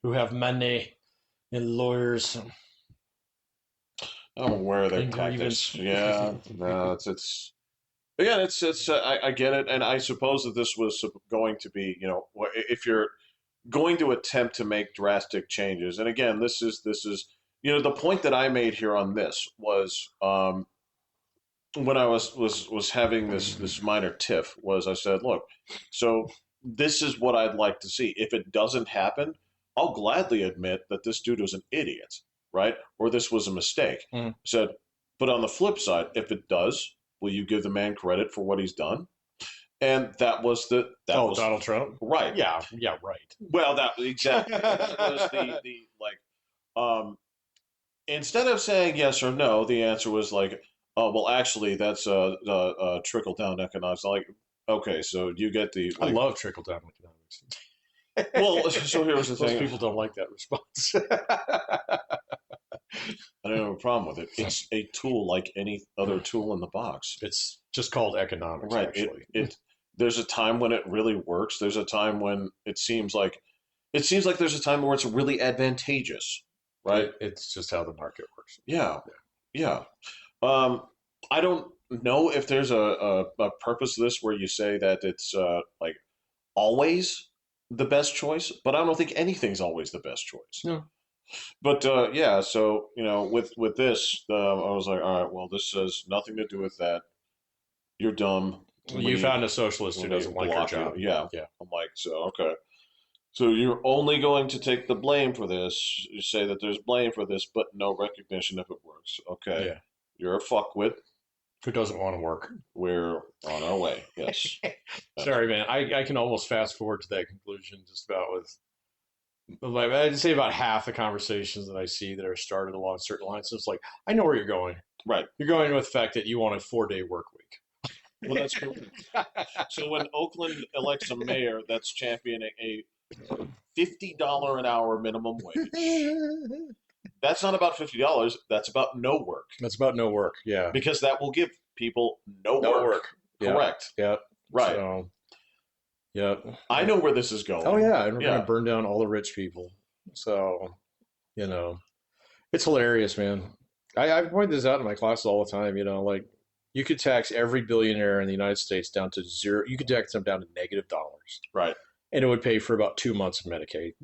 who have money and lawyers. I'm aware of their And tactics. grievance. Yeah, no, it's again, it's I get it, and I suppose that this was going to be, if you're going to attempt to make drastic changes, and again, this is the point that I made here on this was when I was having this minor tiff was I said, look, so this is what I'd like to see. If it doesn't happen, I'll gladly admit that this dude was an idiot, right? Or this was a mistake. Mm. I said, but on the flip side, if it does, will you give the man credit for what he's done? And that was Donald Trump, right? Yeah, right. Well, that exactly that was the like instead of saying yes or no, the answer was like, oh, well, actually, that's a trickle down economics. Like, okay, so you get the. I Like, love trickle down economics. well, so here's the Most thing. people don't like that response. I don't have a problem with it. It's a tool like any other tool in the box. It's just called economics, Right. actually. There's a time when it really works. There's a time when it seems like there's a time where it's really advantageous. Right. It's just how the market works. Yeah. Yeah. I don't know if there's a purpose to this where you say that it's like always the best choice, but I don't think anything's always the best choice. No. But yeah, so with this, I was like, all right, well, this has nothing to do with that. You're dumb. You found a socialist who Let me doesn't like your block you. job. Yeah, Yeah. I'm like, so okay. So you're only going to take the blame for this. You say that there's blame for this, but no recognition if it works. Okay, Yeah. you're a fuckwit. Who doesn't want to work? We're on our way. Yes. Yes. Sorry, man. I can almost fast forward to that conclusion just about with like I'd say about half the conversations that I see that are started along certain lines. So it's like I know where you're going. Right. You're going with the fact that you want a 4-day work Well, that's correct. So when Oakland elects a mayor that's championing a $50 an hour minimum wage, week. that's not about $50. That's about no work That's about no work. Yeah. because that will give people no No work. work. Yeah. Correct. Yeah. Right. So, yeah. I know where this is going. Oh yeah, and we're Yeah. gonna burn down all the rich people. So, it's hilarious, man. I point this out in my classes all the time. Like you could tax every billionaire in the United States down to zero. You could tax them down to -$, Right. and it would pay for about 2 months of Medicaid.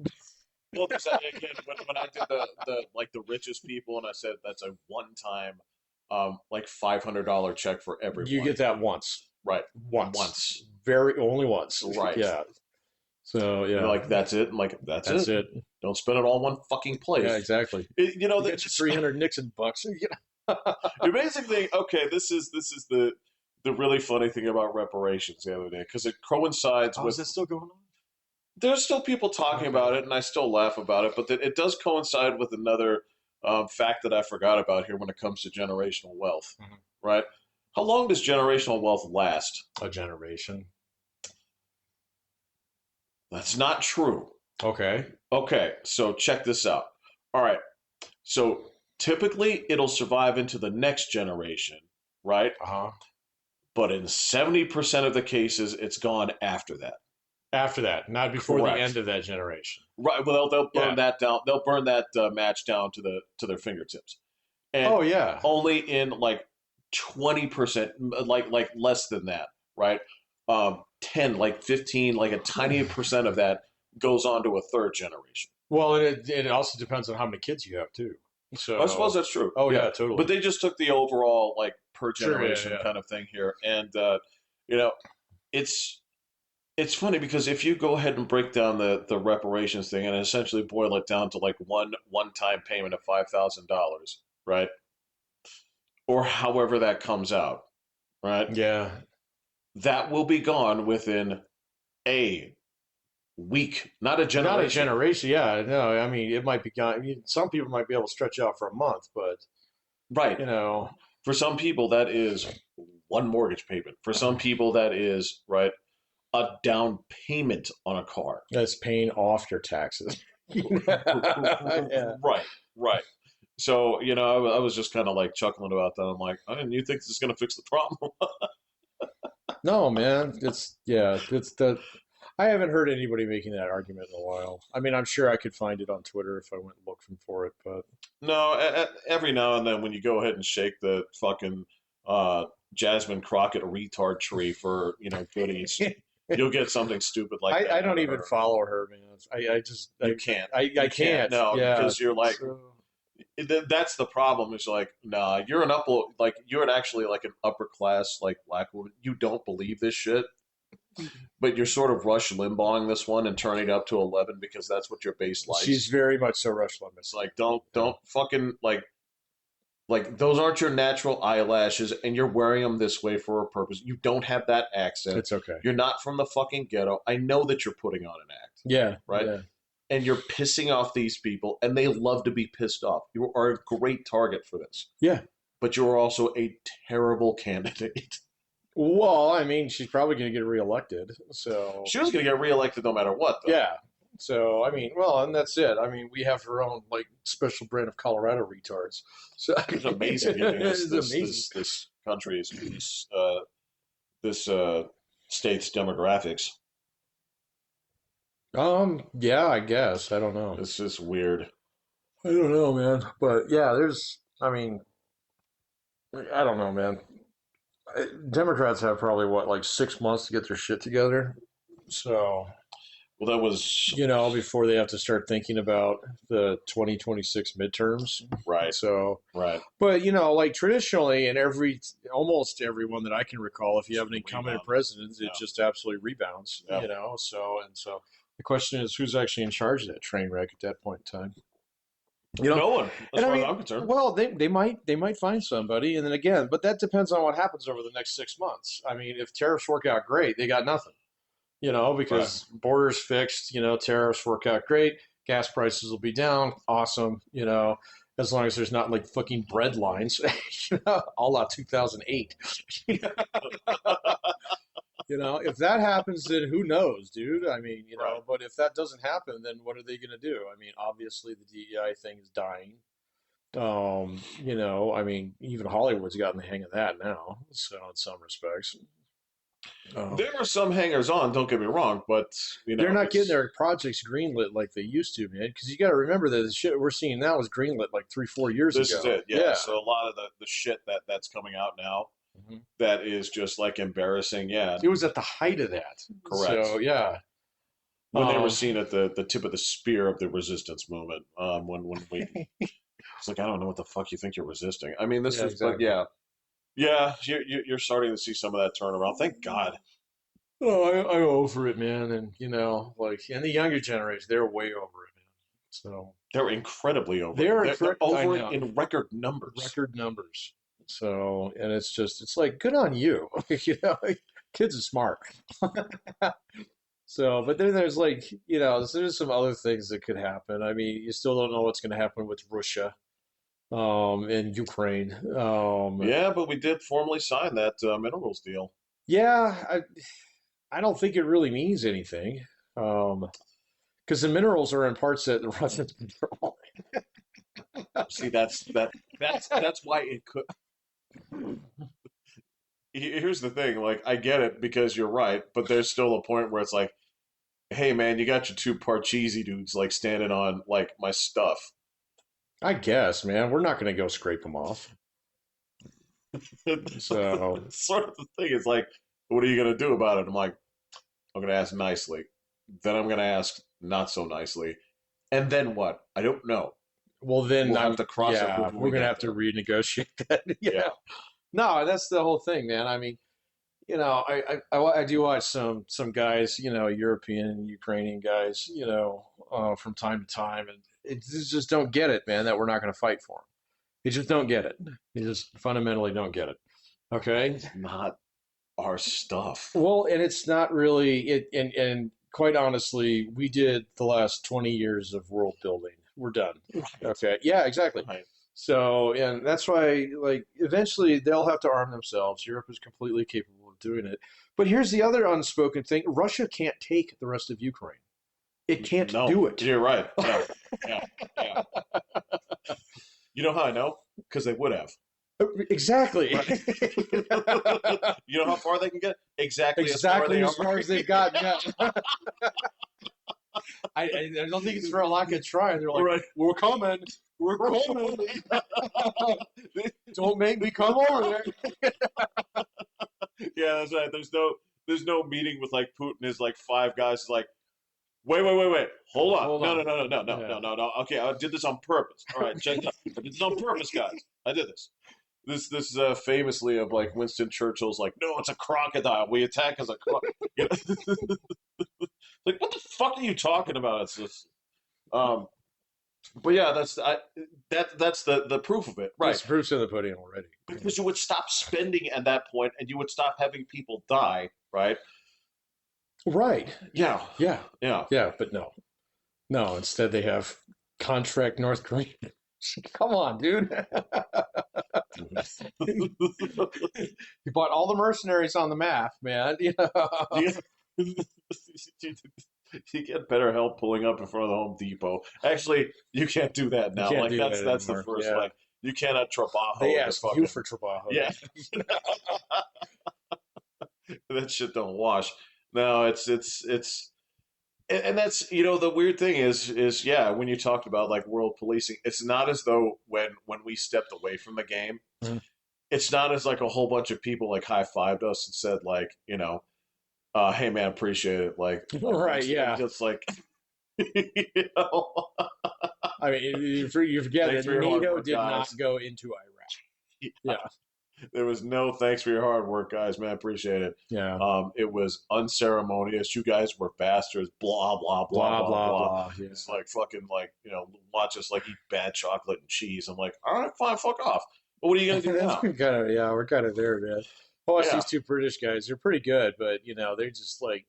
Well, again, when I did the like the richest people, and I said that's a one time, like $500 check for everyone. You get that once. Right. Once. Very only once. Right. Yeah. So yeah. You're like that's it. I'm like That's it. Don't spend it all in one fucking place. Yeah, exactly. You know You that get your 300 Nixon bucks. the amazing thing. Okay, this is the really funny thing about reparations the other day because it coincides Oh, with is that still going on? there's still people talking about it, and I still laugh about it, but it does coincide with another fact that I forgot about here when it comes to generational wealth, Mhm. right? How long does generational wealth last? A generation. That's not true. Okay. Okay, so check this out. All right, so typically it'll survive into the next generation, right? Uh-huh. But in 70% of the cases, it's gone after that. After that, not before the Correct. end of that generation. Right. Well, they'll burn Yeah. that down. They'll burn that match down to their fingertips, and Oh yeah. only in like 20%, like less than that, right? 10, like 15, like a tiny percent of that goes on to a third generation. Well, and it also depends on how many kids you have too. So I suppose that's true. Oh yeah, totally. But they just took the overall like per Sure, yeah, generation yeah. kind of thing here, and you know, it's it's funny because if you go ahead and break down the reparations thing and essentially boil it down to like one time payment of $5,000, right? Or however that comes out, right? Yeah. That will be gone within a week, not a Not a generation. generation. Yeah. No, I mean it might be gone. I mean, some people might be able to stretch out for a month, but Right. you know, For some people, that is one mortgage payment. For some people, that is right a down payment on a car. that's paying off your taxes. Yeah. Right, right. So, I was just kind of like chuckling about that. I'm like, and you think this is going to fix the problem? No, man. It's the I haven't heard anybody making that argument in a while. I mean, I'm sure I could find it on Twitter if I went looking for it, but No, every now and then when you go ahead and shake the fucking uh, Jasmine Crockett retard tree for, goodies, you'll get something stupid like that. I don't out of even her. follow her, man. I just You can't. I You can't. No, Yeah. because you're like, So, that's the problem. Is like, nah, you're you're actually like an upper class like black woman. You don't believe this shit, but you're sort of Rush Limbaughing this one and turning it up to 11 because that's what your base likes. she's very much so Rush Limbaugh. It's like don't fucking like those aren't your natural eyelashes, and you're wearing them this way for a purpose. You don't have that accent. It's okay. You're not from the fucking ghetto. I know that you're putting on an act. Yeah. Right? Yeah. And you're pissing off these people, and they love to be pissed off. You are a great target for this. Yeah. But you're also a terrible candidate. Well, I mean, she's probably going to get reelected. So She was going to get reelected no matter what, though. yeah. So I mean, well, and that's it. I mean, we have her own like special brand of Colorado retards. So It's amazing. This, It's this, amazing. this country's, this state's demographics. Yeah, I guess. I don't know. It's just weird. I don't know, man. But yeah, I mean, I don't know, man. Democrats have probably what, like 6 months to get their shit together. So, Well, that was before they have to start thinking about the 2026 midterms. right, So, right. but like traditionally, in almost everyone that I can recall, if you have an incumbent Rebound. president, it Yeah, just absolutely rebounds. yeah. So the question is, who's actually in charge of that train wreck at that point in time? You know, No one, as and I far as mean, I'm concerned. well, they might find somebody, and then again, but that depends on what happens over the next 6 months. I mean, if tariffs work out great, they got nothing. Right. Because borders fixed, tariffs work out great, gas prices will be down, awesome. As long as there's not like fucking bread lines, a la 2008. If that happens, then who knows, dude? I mean, Right. but if that doesn't happen, then what are they going to do? I mean, obviously the DEI thing is dying. I mean, even Hollywood's gotten the hang of that now, so in some respects. Um, There are some hangers on, don't get me wrong, but they're not getting it's their projects greenlit like they used to, man. Because you got to remember that the shit we're seeing now was greenlit like 3, 4 years this is ago. it. Yeah. Yeah. So a lot of the shit that's coming out now Mhm. that is just like embarrassing. Yeah, It was at the height of that. correct. So yeah. When they were Um, seen at the tip of the spear of the resistance movement, when we it's like I don't know what the fuck you think you're resisting. I mean, this yeah, is, but exactly. yeah, you're starting to see some of that turnaround. Thank God. Oh, I'm over it, man. And and the younger generation, they're way over it, man. So They're incredibly over it. they're They're incredible. I over it know in record numbers. record numbers. So and it's like good on you. Kids are smart. So, but then there's like, there's some other things that could happen. I mean, you still don't know what's going to happen with Russia, and Ukraine. Yeah, but we did formally sign that minerals deal. Yeah, I don't think it really means anything, because the minerals are in parts that the Russians control. See, that's why it could. Here's the thing, like I get it because you're right, but there's still a point where it's like, hey man, you got your two Parcheesi dudes like standing on like my stuff. I guess, man, we're not going to go scrape them off. So, Sort of the thing is like, what are you gonna do about it? I'm like, I'm gonna ask nicely, then I'm gonna ask not so nicely, and then what? I don't know. well, then We'll have to cross that bridge yeah, when we're we going to get have to there. renegotiate that. Yeah, No, that's the whole thing, man. I mean, I do watch some guys, European, Ukrainian guys, from time to time, and just don't get it, man. That we're not going to fight for them. You just don't get it. You just fundamentally don't get it. Okay. it's not our stuff. Well, and it's not really it, and quite honestly, we did the last 20 years of world building. We're done. Right, Okay. Yeah, exactly. right. So, and that's why, like, eventually they'll have to arm themselves. Europe is completely capable of doing it. But here's the other unspoken thing: Russia can't take the rest of Ukraine. It can't No, do it. you're right. Yeah, yeah, yeah. You know how I know? Because they would have. Exactly. Right. You know how far they can get? Exactly as far Exactly they as are. far as they've gotten. Yeah. I don't think it's for a lack of trying. They're like, Right. we're coming. We're coming. Don't make me come over there. Yeah, that's right. There's no meeting with like Putin is like five guys is like, wait. Hold on. Hold No, no, on. no, no, no, no, Yeah. no, no, no. Okay, I did this on purpose. All right, check this. I did this on purpose, guys. I did this. This is famously of like Winston Churchill's like, no, it's a crocodile. We attack as a crocodile. Like, what the fuck are you talking about? It's just, um, but yeah, that's the proof of it, right? It's proof's in the pudding already. Because you would stop spending at that point, and you would stop having people die, right? Right. Yeah, Yeah. yeah. Yeah. But no. No. Instead, they have contract North Korea. Come on, dude. You bought all the mercenaries on the map, man. you, you get better help pulling up in front of the Home Depot. Actually, you can't do that You now. can't Like do that's that that's the anymore. first Yeah. like you cannot They trabajo in the ask you fucking for trabajo. yeah. That shit don't wash. No, it's and that's the weird thing is yeah when you talked about like world policing, it's not as though when we stepped away from the game, Mhm. it's not as like a whole bunch of people like high fived us and said like, hey man, appreciate it. Like Right, thanks. And yeah. just like, you know, I mean, you forget thanks that for your hard NATO work, did not guys. go into Iraq. Yeah, There was no thanks for your hard work, guys. Man, appreciate it. yeah. It was unceremonious. You guys were bastards. Blah blah blah Blah blah blah blah. blah. Yeah. It's like fucking like watch us like eat bad chocolate and cheese. I'm like, all right, fine, fuck off. But what are you gonna do That's now? kind of yeah. We're kind of there, man. Plus, Yeah, these two British guys, they're pretty good, but they're just like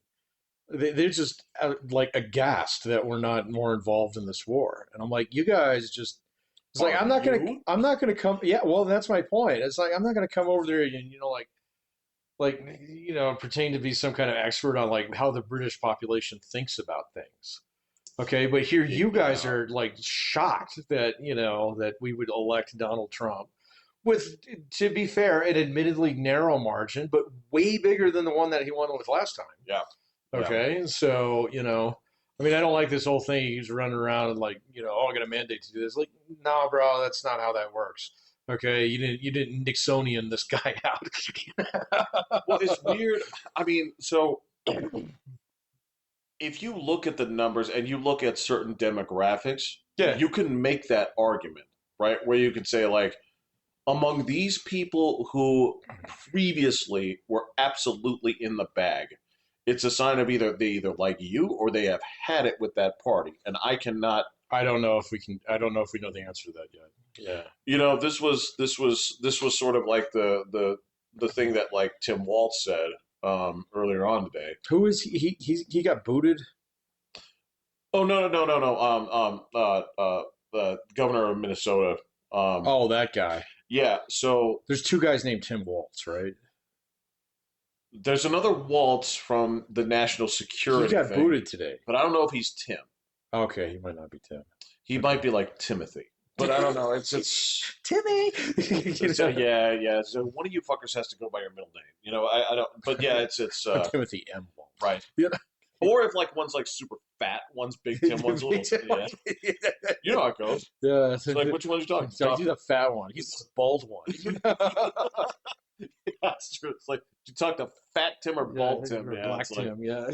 they're just like aghast that we're not more involved in this war. And I'm like, you guys just. It's like are you? I'm not gonna come. Yeah, well, that's my point. It's like I'm not gonna come over there and pretend to be some kind of expert on like how the British population thinks about things. Okay, but here you guys Yeah. are like shocked that that we would elect Donald Trump with, to be fair, an admittedly narrow margin, but way bigger than the one that he won with last time. Yeah. Yeah. Okay, so I mean, I don't like this whole thing. He's running around and like, oh, I got a mandate to do this. Like, no, bro, that's not how that works. Okay, you didn't Nixonian this guy out. Well, it's weird. I mean, so if you look at the numbers and you look at certain demographics, Yeah, you can make that argument, right? Where you could say, like, among these people who previously were absolutely in the bag, it's a sign of either they either like you or they have had it with that party. And I cannot, I don't know if we can. I don't know if we know the answer to that yet. Yeah. this was sort of like the thing that like Tim Waltz said earlier on today. Who is he? He got booted. Oh no. The governor of Minnesota. Oh, that guy. Yeah. So There's two guys named Tim Waltz, right? there's another Waltz from the national He security got thing, booted today. but I don't know if he's Tim. Okay, he might not be Tim. He Okay. might be like Timothy, but I don't know. It's Timmy. yeah. So one of you fuckers has to go by your middle name. I don't. But yeah, it's Timothy M. Waltz. right. Yeah. Or if like one's like super fat, one's big Tim, one's a little yeah. You know how it goes. Yeah. It's like which one are you talking So about? he's the fat one. He's the bald one. That's true. It's like you talk to fat Tim or bald Tim, or yeah. black It's like Tim. Yeah.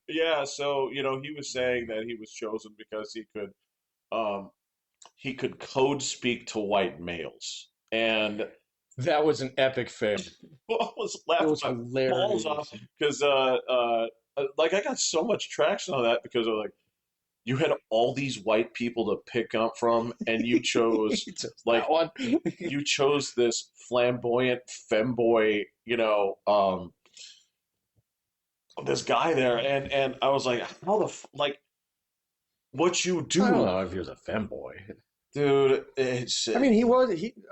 yeah. So he was saying that he was chosen because um he could code speak to white males, and That was an epic fail. I was It laughing was my balls hilarious. off because like I got so much traction on that because I was like, you had all these white people to pick up from, and you chose Just like that one. you chose this flamboyant femboy, this guy there, and I was like, how like what you I don't do, know if he was a femboy. dude? It's I mean, he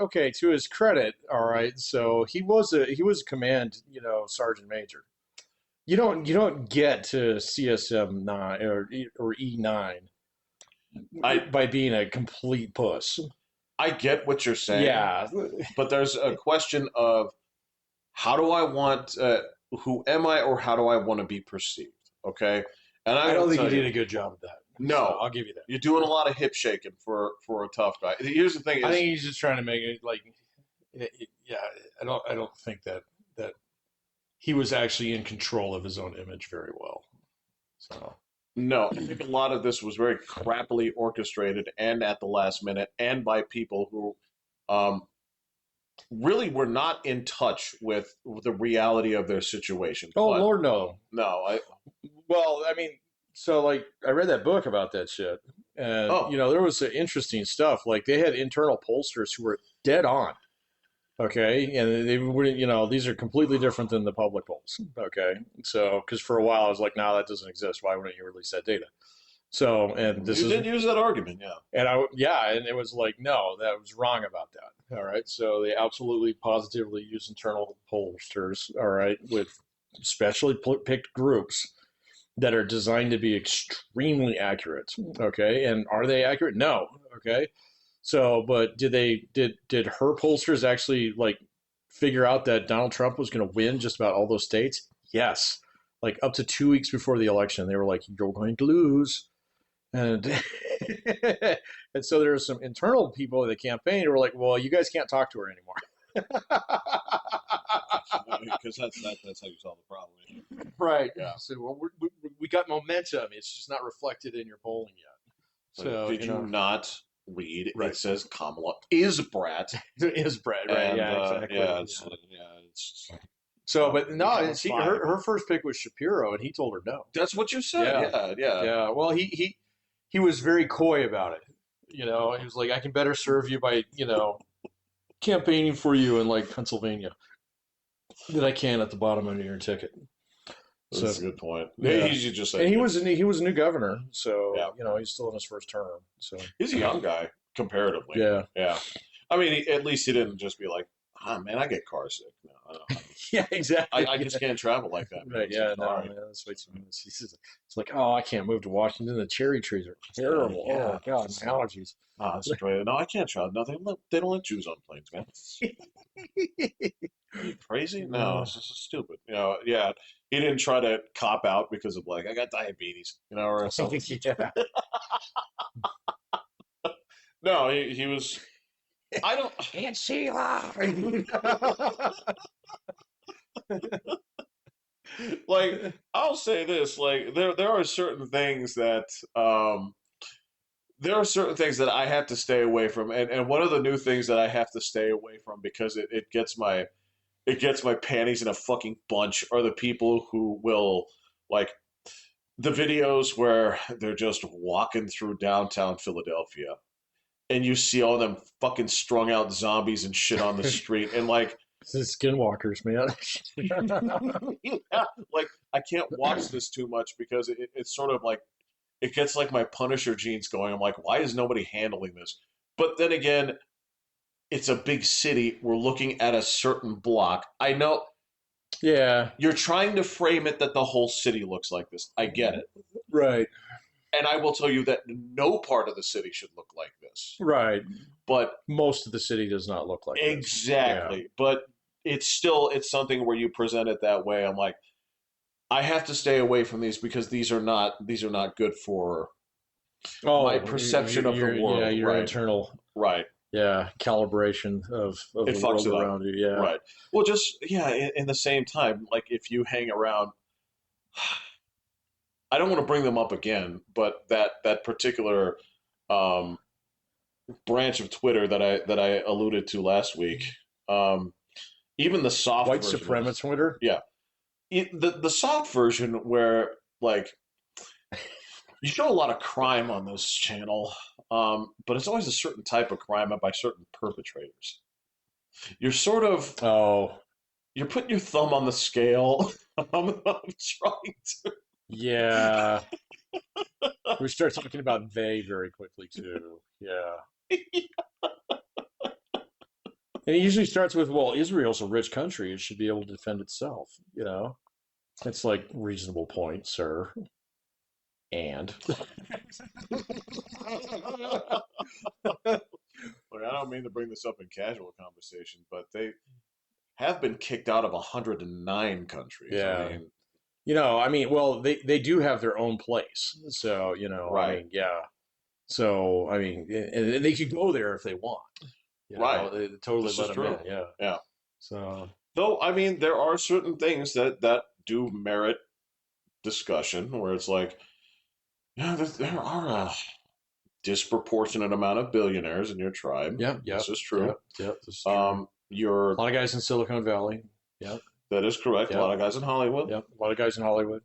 okay, to his credit, all right. So he was a command, sergeant major. You don't get to CSM 9 or E9 I by being a complete puss. I get what you're saying, Yeah, but there's a question of how do I want who am I or how do I want to be perceived? Okay, and I I don't will think he tell did you, a good job of that. So no, I'll give you that. you're doing a lot of hip shaking for a tough guy. Here's the thing: I is think he's just trying to make it like, yeah. I don't think that he was actually in control of his own image very well. So no, I think a lot of this was very crappily orchestrated and at the last minute, and by people who um, really were not in touch with the reality of their situation. oh But Lord, no. no, I Well, I mean, so like I read that book about that shit, and oh there was interesting stuff. Like they had internal pollsters who were dead on. Okay, and they wouldn't. These are completely different than the public polls. Okay, so because for a while I was like, no, that doesn't exist. Why wouldn't you release that data? So, and this you is, did use that argument, yeah. yeah, and it was like, no, that was wrong about that. All right, so they absolutely, positively use internal pollsters. All right, with specially picked groups that are designed to be extremely accurate. Okay, and are they accurate? No. Okay, so but did her pollsters actually like figure out that Donald Trump was going to win just about all those states? Yes. Like up to 2 weeks before the election, they were like, "You're going to lose," and And so there were some internal people of the campaign who were like, "Well, you guys can't talk to her anymore." Because that's how you solve the problem. Right. Yeah. So well, we got momentum. It's just not reflected in your polling yet. Like, So did you not read? It right. says Kamala is brat, It is bread, right? and Yeah, exactly. yeah, Yeah. it's So, no, but we no, have a and she five. her first pick was Shapiro, and he told her no. That's what you said. Yeah, Yeah, yeah. yeah. Well, he was very coy about it. He was like, "I can better serve you by campaigning for you in like Pennsylvania than I can at the bottom of your ticket." So That's a good point. yeah, He should just and say no. he was a new governor, so Yeah, he's still in his first term. So he's a young guy comparatively. yeah, Yeah, I mean, at least he didn't just be like, "Ah, man, I get car sick. No, yeah, exactly. I just can't travel like that, man. Right. I'm so Yeah. No, sorry." man. That's way too much. It's like, oh, I can't move to Washington. The cherry trees are terrible. Yeah, Oh God, it's my allergies. that's great. No, I can't travel. No, they don't let Jews on planes, man. Are you crazy? No, No. this is stupid. Yeah. He didn't try to cop out because of like I got diabetes, or something. Yeah. No, he was. I don't Aunt Sheila. like. I'll say this: like there are certain things that there are certain things that I have to stay away from, and one of the new things that I have to stay away from because it gets my panties in a fucking bunch are the people who will like the videos where they're just walking through downtown Philadelphia and you see all them fucking strung out zombies and shit on the street and like This is skinwalkers, man. yeah, like I can't watch this too much because it's sort of like it gets like my Punisher genes going. I'm like, why is nobody handling this? But then again, it's a big city. We're looking at a certain block. I know Yeah. you're trying to frame it that the whole city looks like this. I get it. Right. And I will tell you that no part of the city should look like this. Right. But Most of the city does not look like this. Yeah. exactly. But it's something where you present it that way. I'm like, I have to stay away from these because these are not good for my Oh, perception of the world. your Right. internal, Right. calibration of It the fucks world it up. around you. Yeah. Right. Well, just yeah. In the same time, like if you hang around, I don't want to bring them up again, but that particular um, branch of Twitter that I alluded to last week, um, even the soft White version of supremacist Twitter. yeah, the soft version where like you show a lot of crime on this channel, but it's always a certain type of crime by certain perpetrators. You're sort of Oh, you're putting your thumb on the scale. I'm trying yeah. We start talking about they very quickly too. Yeah. to. And it usually starts with, well, Israel's a rich country. It should be able to defend itself. It's like reasonable point, sir. And Look, I don't mean to bring this up in casual conversation, but they have been kicked out of 109 countries. I yeah, mean, I mean, well, they do have their own place. So, I right, mean, yeah. So, I mean, and they could go there if they want. right. They totally This is let them in. true. Yeah. Yeah. So, Though, I mean, there are certain things that do merit discussion where it's like, yeah, there are a disproportionate amount of billionaires in your tribe. yeah, yeah, This is yeah, true. yeah. This is true. A You're lot of guys in Silicon Valley. Yep, that is correct. A yep, lot of guys in Hollywood. yep. A lot of guys in Hollywood.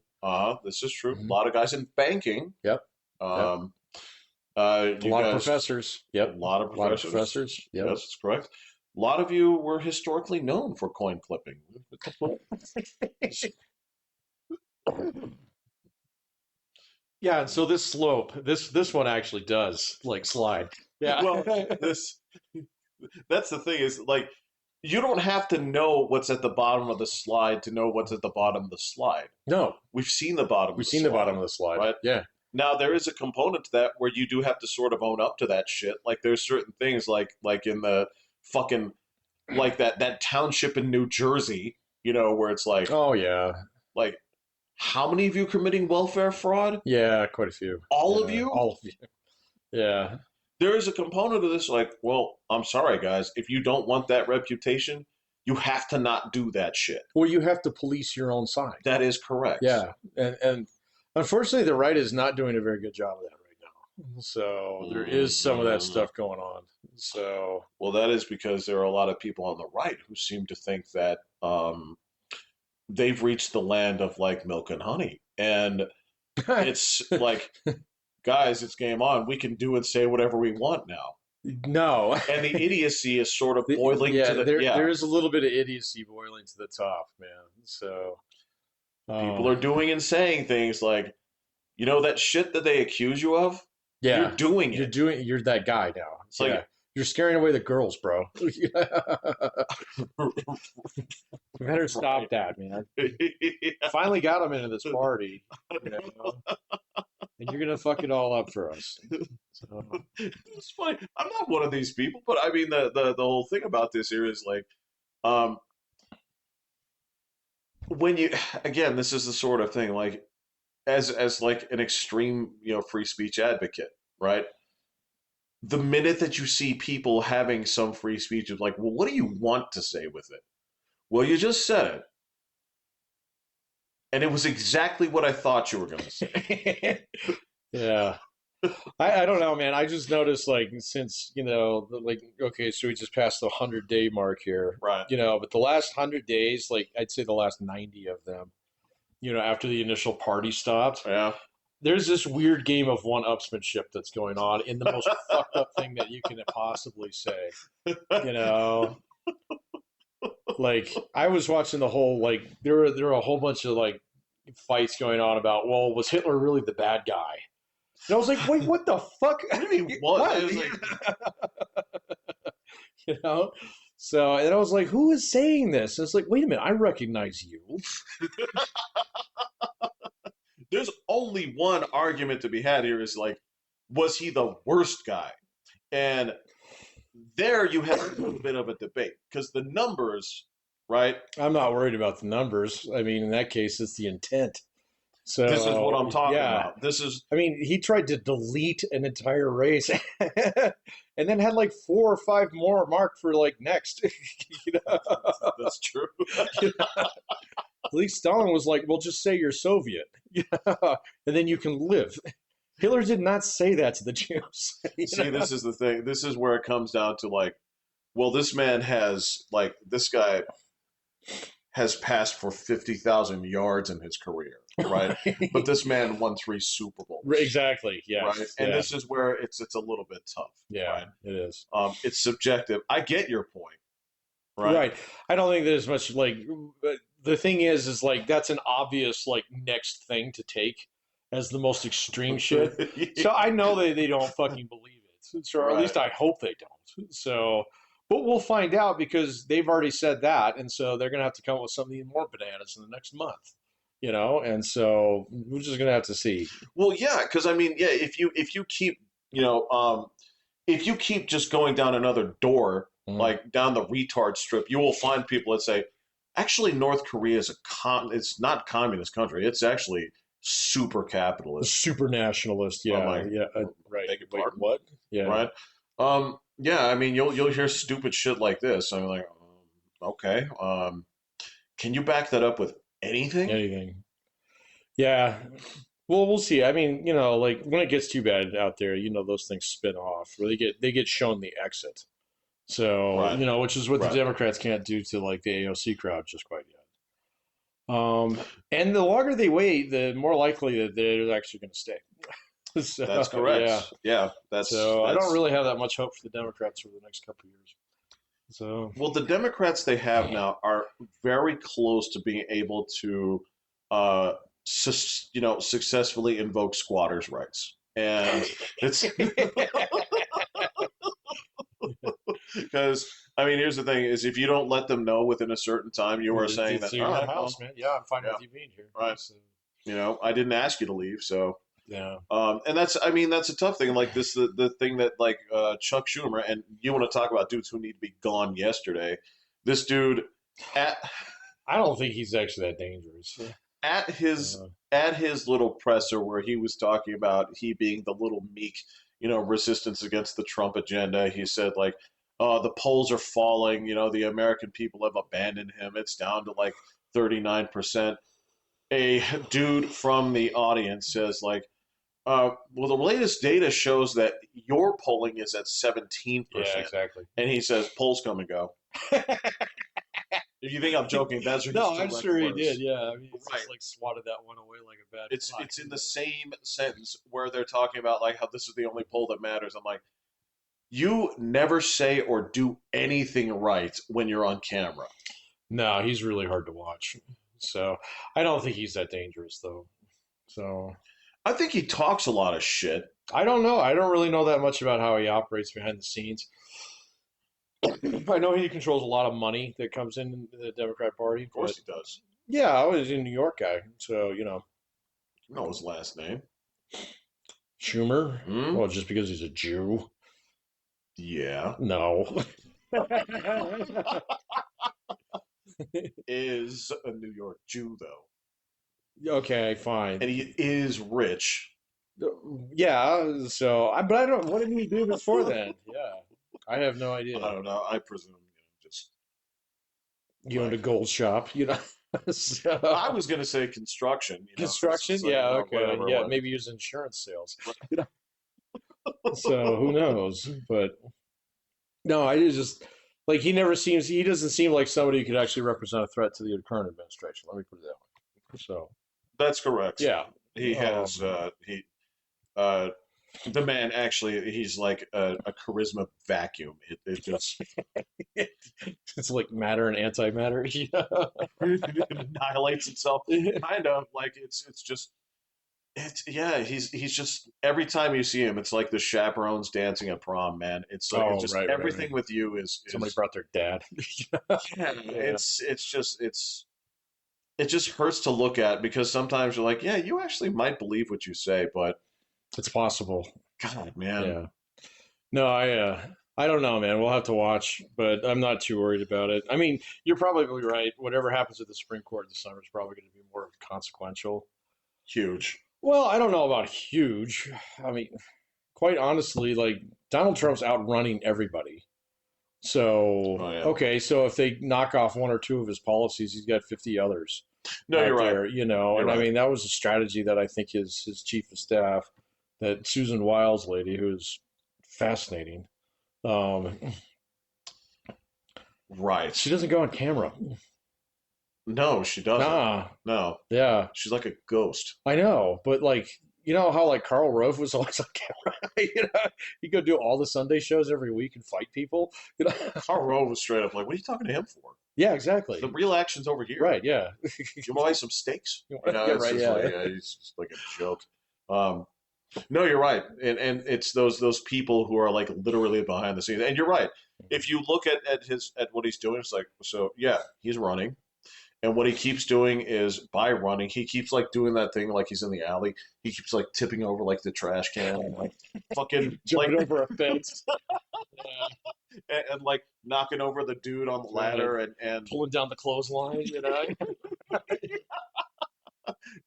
This is true. A Hmm. lot of guys in banking. Yep, yep. Um, A you lot of guys, professors. a Yep. lot of A lot of professors. professors. Yep. Yes, that's correct. A lot of you were historically known for coin clipping. Yeah, and so this slope, this one actually does like slide. Yeah. Well, this that's the thing is like you don't have to know what's at the bottom of the slide to know what's at the bottom of the slide. No, We've seen the bottom we've of the seen the slide, bottom of the slide. right? Yeah. Now there is a component to that where you do have to sort of own up to that shit. Like there's certain things like in the fucking like that township in New Jersey, where it's Oh yeah. like how many of you committing welfare fraud? Yeah, quite a few. All of Yeah, you? all of you. Yeah. There is a component of this, like, well, I'm sorry, guys. If you don't want that reputation, you have to not do that shit. Well, you have to police your own side. That is correct. Yeah, and unfortunately, the right is not doing a very good job of that right now. So there is some of that Mm. stuff going on. So Well, that is because there are a lot of people on the right who seem to think that they've reached the land of like milk and honey. And it's like, guys, it's game on. We can do and say whatever we want now. no, And the idiocy is sort of boiling yeah, to the, there is a little bit of idiocy boiling to the top, man. So people um, are doing and saying things like, you know, that shit that they accuse you of, you're yeah, doing it. you're that guy now. It's Yeah, like, you're scaring away the girls, bro. You better stop that, man. Finally got them into this party, you know, and you're gonna fuck it all up for us. So. it's funny. I'm not one of these people, but I mean, the whole thing about this here is like, um, when you, again, this is the sort of thing like, as like an extreme, you know, free speech advocate, right? The minute that you see people having some free speech, it's like, well, what do you want to say with it? Well, you just said it, and it was exactly what I thought you were going to say. Yeah. I don't know, man. I just noticed, like, since, like, okay, so we just passed the 100-day mark here, Right. but the last 100 days, like, I'd say the last 90 of them, after the initial party stopped, Yeah. there's this weird game of one-upsmanship that's going on in the most fucked up thing that you can possibly say, you know? Like, I was watching the whole, like, there were a whole bunch of, like, fights going on about, well, was Hitler really the bad guy? And I was like, wait, what the fuck? What do you mean, what? It was like, you know? So, and I was like, who is saying this? And it's like, wait a minute, I recognize you. there's only one argument to be had here is like, was he the worst guy? And there you have a little bit of a debate because the numbers, right? I'm not worried about the numbers. I mean, in that case, it's the intent. This is what So, I'm talking yeah. about. This is I mean, he tried to delete an entire race and then had like 4 or 5 more marked for like next. you know? that's true. At least Stalin was like, well, just say you're Soviet, and then you can live. Hitler did not say that to the Jews. See, this is the thing. This is where it comes down to like, well, this man has like this guy has passed for 50,000 yards in his career, right? But this man won 3 Super Bowls. Exactly. Yeah. Right. And yeah. this is where it's a little bit tough. Yeah, right? it is. It's subjective. I get your point. Right. I don't think there's much like the thing is like that's an obvious like next thing to take as the most extreme shit. So I know they don't fucking believe it. So or at least I hope they don't. So but we'll find out because they've already said that, and so they're gonna have to come up with something even more bananas in the next month. And so we're just gonna have to see. Well, yeah, because I mean, yeah, if you keep, if you keep just going down another door, like down the retard strip, you will find people that say, actually, North Korea is it's not communist country. It's actually super capitalist, super nationalist. Yeah, like, yeah, right. Beg your Wait, pardon? what? Yeah, right. Yeah, I mean, you'll hear stupid shit like this. I'm like, okay, can you back that up with anything? anything. Yeah. Well, we'll see. I mean, like when it gets too bad out there, those things spin off, where they get shown the exit. So, Right. Which is what Right. the Democrats can't do to like the AOC crowd just quite yet. And the longer they wait, the more likely that they're actually going to stay. So, That's correct. Yeah. That's So I don't really have that much hope for the Democrats for the next couple of years. So well, the Democrats they have now are very close to being able to, successfully invoke squatters' rights, and it's because I mean, here's the thing: is if you don't let them know within a certain time, you are saying that, you're all in right, the house, well, man. Yeah, I'm fine yeah. with you being here. Right. So, I didn't ask you to leave, so. yeah. And that's a tough thing. Like this, the thing that like Chuck Schumer, and you want to talk about dudes who need to be gone yesterday. This dude, I don't think he's actually that dangerous. at his Uh, at his little presser where he was talking about he being the little meek, resistance against the Trump agenda. He said like, the polls are falling. The American people have abandoned him. It's down to like 39%. A dude from the audience says like, well, the latest data shows that your polling is at yeah, 17%, exactly. and he says polls come and go. If you think I'm joking, that's his No, I'm direct sure he did. words. Yeah, I mean, he's Right. just like swatted that one away like a bad It's fly. it's in the same sentence where they're talking about like how this is the only poll that matters. I'm like, you never say or do anything right when you're on camera. No, he's really hard to watch. So I don't think he's that dangerous though. So I think he talks a lot of shit. I don't know. I don't really know that much about how he operates behind the scenes. I know he controls a lot of money that comes in the Democrat Party, Of but course he does. yeah, I was a New York guy, so You know his last name. Schumer. Hmm? Well, just because he's a Jew? Yeah. No. Is a New York Jew though. Okay, fine. And he is rich. Yeah. So, but I don't. What did he do before then? Yeah, I have no I idea. don't know. I presume, just You owned a like gold shop, I So was gonna say construction, because construction. it's like, Yeah. Okay. whatever, Yeah. what. Maybe use insurance sales. So who knows? But no, I just like he never seems. He doesn't seem like somebody who could actually represent a threat to the current administration. Let me put it that way. So That's correct. yeah. He has Um, uh the man actually he's like a charisma vacuum. It just it's like matter and antimatter. annihilates itself. Yeah. Kind of like it's just it's yeah, he's just every time you see him, it's like the chaperones dancing at prom, man. It's like it's Oh, just right. everything with you Somebody is brought their dad. yeah, Yeah. it just hurts to look at because sometimes you're like, yeah, you actually might believe what you say, but It's possible. God, man. Yeah. No, I don't know, man. We'll have to watch, but I'm not too worried about it. I mean, you're probably right. Whatever happens at the Supreme Court this summer is probably going to be more consequential. Huge. Well, I don't know about huge. I mean, quite honestly, like Donald Trump's outrunning everybody. So, Oh yeah. okay, so if they knock off one or two of his policies, he's got 50 others No, you're out right. there, You're and I right. mean, that was a strategy that I think his chief of staff, that Susan Wiles lady, who is fascinating. Um, she Right. doesn't go on camera. No, she doesn't. Ah, No. yeah, She's like a ghost. I know, but like, how like Karl Rove was always on camera. He'd go do all the Sunday shows every week and fight people. You know, Karl Rove was straight up like, "What are you talking to him for? yeah, The exactly. real action's over here. Right, yeah, You want to buy some steaks? yeah, It's right, just like yeah. it's just like a joke." Um, no, you're right, and it's those people who are like literally behind the scenes. And you're right. If you look at what he's doing, it's like so. Yeah, he's running. And what he keeps doing is by running, he keeps like doing that thing like he's in the alley. He keeps like tipping over like the trash can and like fucking like Jumping over a fence. Yeah, and like knocking over the dude on the that's right. ladder and Pulling down the clothesline,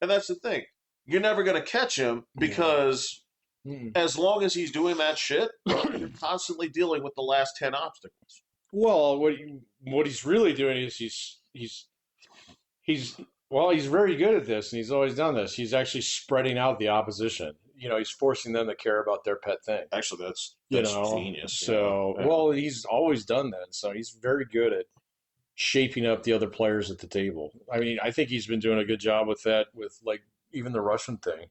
and that's the thing. You're never gonna catch him Yeah. because Mm. as long as he's doing that shit, you're constantly dealing with the last 10 obstacles. Well, what he's really doing is he's well, he's very good at this, and he's always done this. He's actually spreading out the opposition. He's forcing them to care about their pet thing. Actually, that's You that's know, genius. so Yeah. well, he's always done that. So he's very good at shaping up the other players at the table. I mean, I think he's been doing a good job with that, with like even the Russian thing.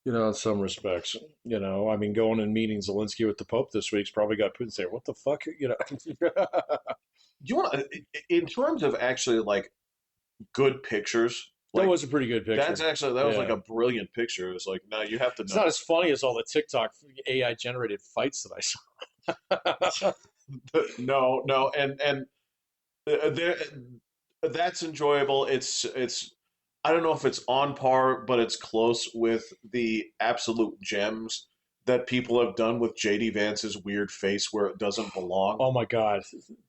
In some respects. I mean, going and meeting Zelensky with the Pope this week's probably got Putin saying, "What the fuck?" You want in terms of actually like good pictures, That like was a pretty good picture. that was like Yeah. a brilliant picture. It's like no, you have to It's not know. as funny as all the TikTok AI generated fights that I saw. No, no, and there that's enjoyable. It's I don't know if it's on par, but it's close with the absolute gems that people have done with JD Vance's weird face where it doesn't belong. Oh my God,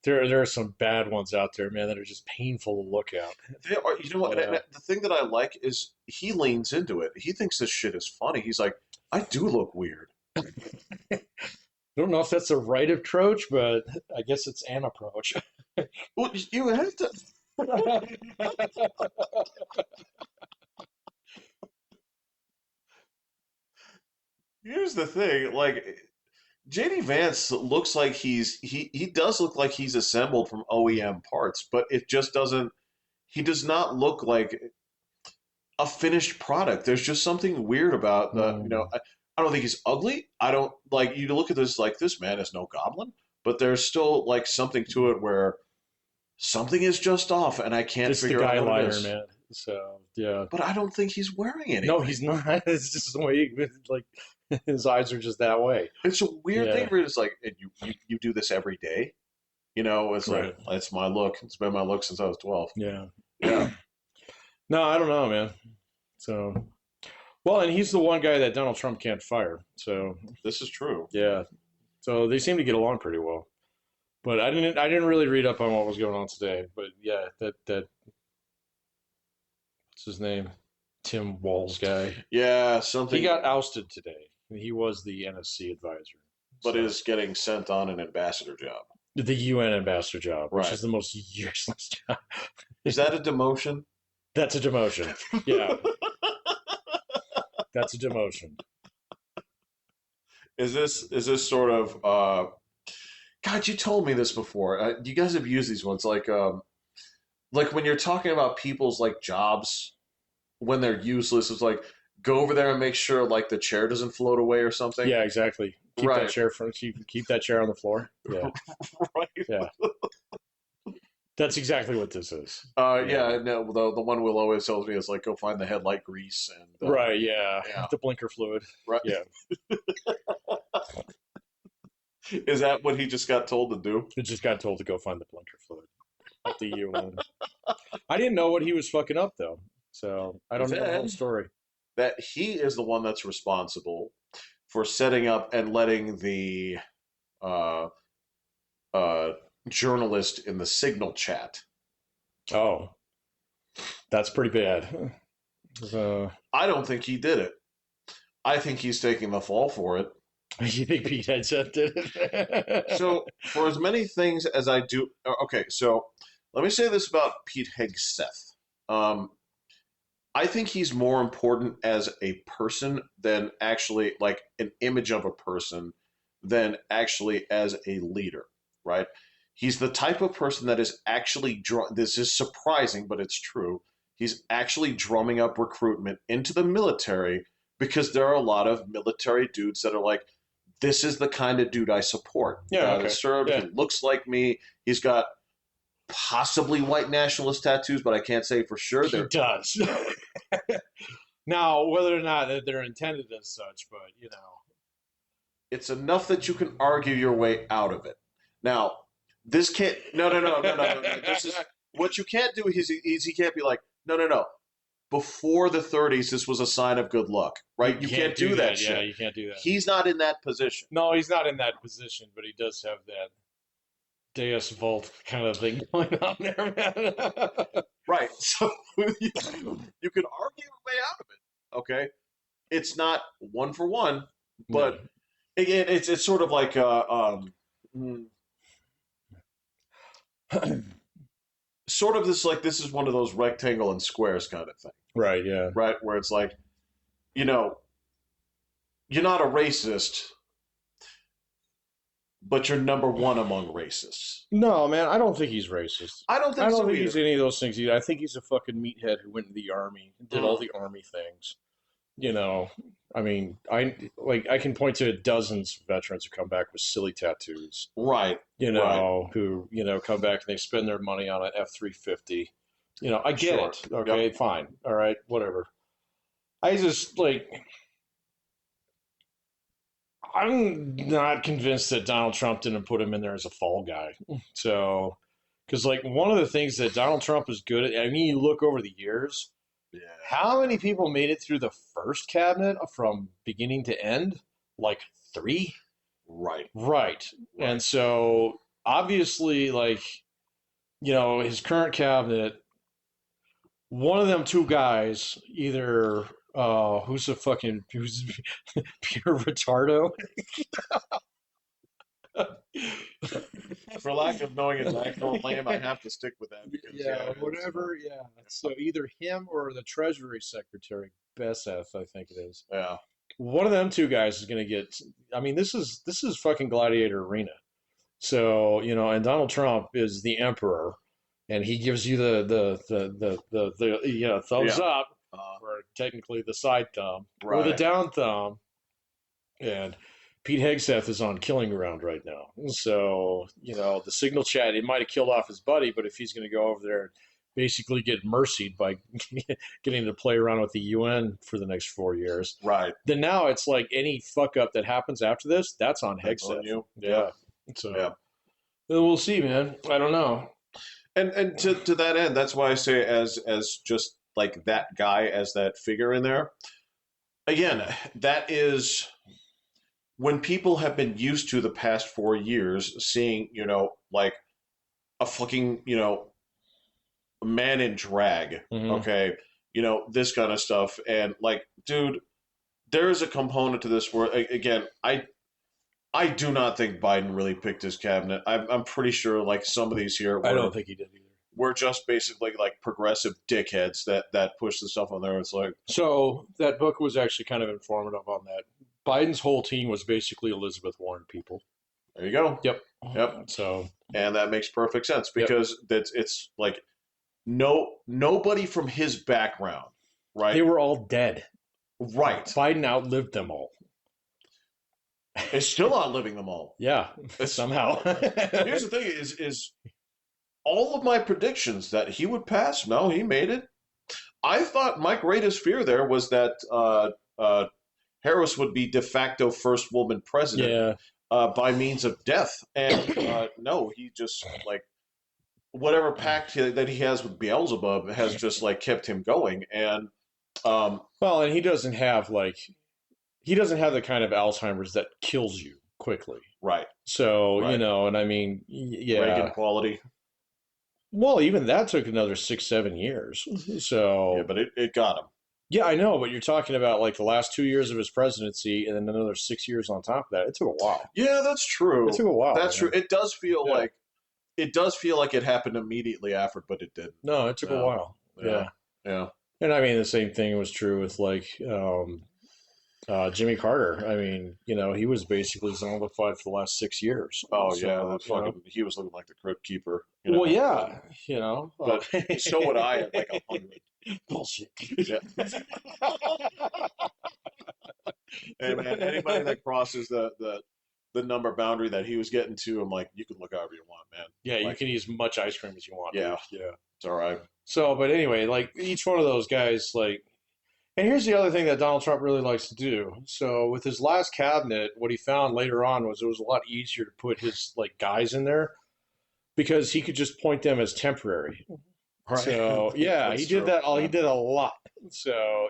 there are some bad ones out there, man, that are just painful to look at. They are, you know what? Yeah. The thing that I like is he leans into it. He thinks this shit is funny. He's like, I do look weird. I don't know if that's the right approach, but I guess it's an approach. Well, you have to. Here's the thing, like JD Vance looks like he does look like he's assembled from OEM parts, but it just doesn't. He does not look like a finished product. There's just something weird about the. I don't think he's ugly. I don't like you to look at this like this man is no goblin, but there's still like something to it where something is just off, and I can't It's the figure guy out what it liner, is. man. So yeah. But I don't think he's wearing anything. No, he's not. It's just the way like his eyes are just that way. It's a weird Yeah. thing where it's like, and you do this every day. It's like, Right. it's my look. It's been my look since I was 12. Yeah. Yeah. No, I don't know, man. So, well, and he's the one guy that Donald Trump can't fire. So This is true. yeah. So they seem to get along pretty well. But I didn't really read up on what was going on today. But yeah, that what's his name? Tim Walz guy. Yeah, He something, got ousted today. He was the NSC advisor. but So, is getting sent on an ambassador job. the UN ambassador job, which Right. is the most useless job. Is that a demotion? That's a demotion. Yeah, that's a demotion. Is this sort of God, you told me this before. You guys have used these ones like when you're talking about people's like jobs when they're useless, it's like go over there and make sure like the chair doesn't float away or something. Yeah, exactly. Keep Right. that chair from keep that chair on the floor. Yeah, Right. yeah. That's exactly what this is. Yeah, no, the one Will always tells me is like go find the headlight grease and Right. Yeah. yeah. The blinker fluid. Right. Yeah. Is that what he just got told to do? It just got told to go find the blinker fluid at the UN. I didn't know what he was fucking up though, so I don't know the whole Then- story. That he is the one that's responsible for setting up and letting the uh, journalist in the Signal chat. Oh, that's pretty bad. So, I don't think he did it. I think he's taking the fall for it. you think Pete Hegseth did it? So, for as many things as I do, okay. So, let me say this about Pete Hegseth. I think he's more important as a person than actually like an image of a person than actually as a leader, right? He's the type of person that is actually this is surprising, but it's true. He's actually drumming up recruitment into the military because there are a lot of military dudes that are like, this is the kind of dude I support. Yeah, okay. He served, Yeah. he looks like me. He's got possibly white nationalist tattoos, but I can't say for sure. He does. Now, whether or not they're intended as such, but It's enough that you can argue your way out of it. Now, this can't. No. This is what you can't do. Is he can't be like, no. Before the 30s, this was a sign of good luck, right? You can't do that shit. Yeah, you can't do that. He's not in that position. No, he's not in that position, but he does have that Deus Vult kind of thing going on there, man. Right. So you can argue your way out of it. Okay. It's not one for one, but again, it's sort of like sort of this like this is one of those rectangle and squares kind of thing, Right, yeah. right? Where it's like, you're not a racist, but you're number one among racists. No, man, I don't think he's racist. I don't think I don't so think either. he's any of those things either. I think he's a fucking meathead who went in the army and did all the army things. I mean, I can point to dozens of veterans who come back with silly tattoos. Right. Who come back and they spend their money on an F-350. I get Sure. it. Okay, fine. All right, whatever. I just I'm not convinced that Donald Trump didn't put him in there as a fall guy. So, because one of the things that Donald Trump is good at, I mean, you look over the years, Yeah. how many people made it through the first cabinet from beginning to end? like 3. Right. Right. And so obviously, like, his current cabinet, one of them two guys, either who's pure retardo. For lack of knowing its actual name, I have to stick with that because Yeah, it's, whatever. Yeah. So either him or the Treasury Secretary, Besseth, I think it is. yeah. One of them two guys is going to get. I mean, this is fucking gladiator arena. So and Donald Trump is the emperor, and he gives you the thumbs Yeah. up, Uh, or technically the side thumb or the right. down thumb, and Pete Hegseth is on killing ground right now. So the signal chat, it might have killed off his buddy, but if he's going to go over there and basically get mercied by getting to play around with the UN for the next 4 years, Right. then now it's like any fuck up that happens after this, that's on That's on Hegseth. you. Yeah. Yeah. So we'll see, man. I don't know. And to that end, that's why I say as just like that guy as that figure in there. Again, that is when people have been used to the past 4 years seeing, like a fucking, man in drag, Mm-hmm. okay, this kind of stuff. And like, dude, there is a component to this where, again, I do not think Biden really picked his cabinet. I'm pretty sure like some of these here I don't think he did either. were just basically like progressive dickheads that push the stuff on there. It's like, So that book was actually kind of informative on that. Biden's whole team was basically Elizabeth Warren people. there you go. Yep. Yep. So And that makes perfect sense because it's like nobody from his background, right? they were all dead. Right. Biden outlived them all. Is still outliving them all. Yeah, It's- somehow. Here's the thing: is all of my predictions that he would pass. No, he made it. I thought my greatest fear there was that Harris would be de facto first woman president Yeah. by means of death, and no, he just like whatever pact that he has with Beelzebub has just like kept him going, and Well, and he doesn't have the kind of Alzheimer's that kills you quickly. right, So, Right. And I mean, yeah. Reagan quality, Well, even that took another 6, 7 years. So, yeah, but it got him. yeah, I know, but you're talking about like the last 2 years of his presidency and then another 6 years on top of that. It took a while. Yeah, that's true. It took a while. That's man. true. It does feel Yeah. like it happened immediately after, but it didn't. No, it took a No. while. Yeah. Yeah. And I mean, the same thing was true with like Jimmy Carter. I mean, he was basically zombified for the last 6 years. Oh So, yeah, he was looking like the crypt keeper. Well, yeah, But so would I at like 100. Bullshit. Yeah. And man, anybody that crosses the number boundary that he was getting to, I'm like, you can look however you want, man. Yeah, you Like, can eat as much ice cream as you want. Yeah. Dude. Yeah. it's all right. So, but anyway, like each one of those guys, like, and here's the other thing that Donald Trump really likes to do. So, with his last cabinet, what he found later on was it was a lot easier to put his like guys in there because he could just point them as temporary. Right. So, yeah, That's he did true. that. He Yeah. did a lot. So,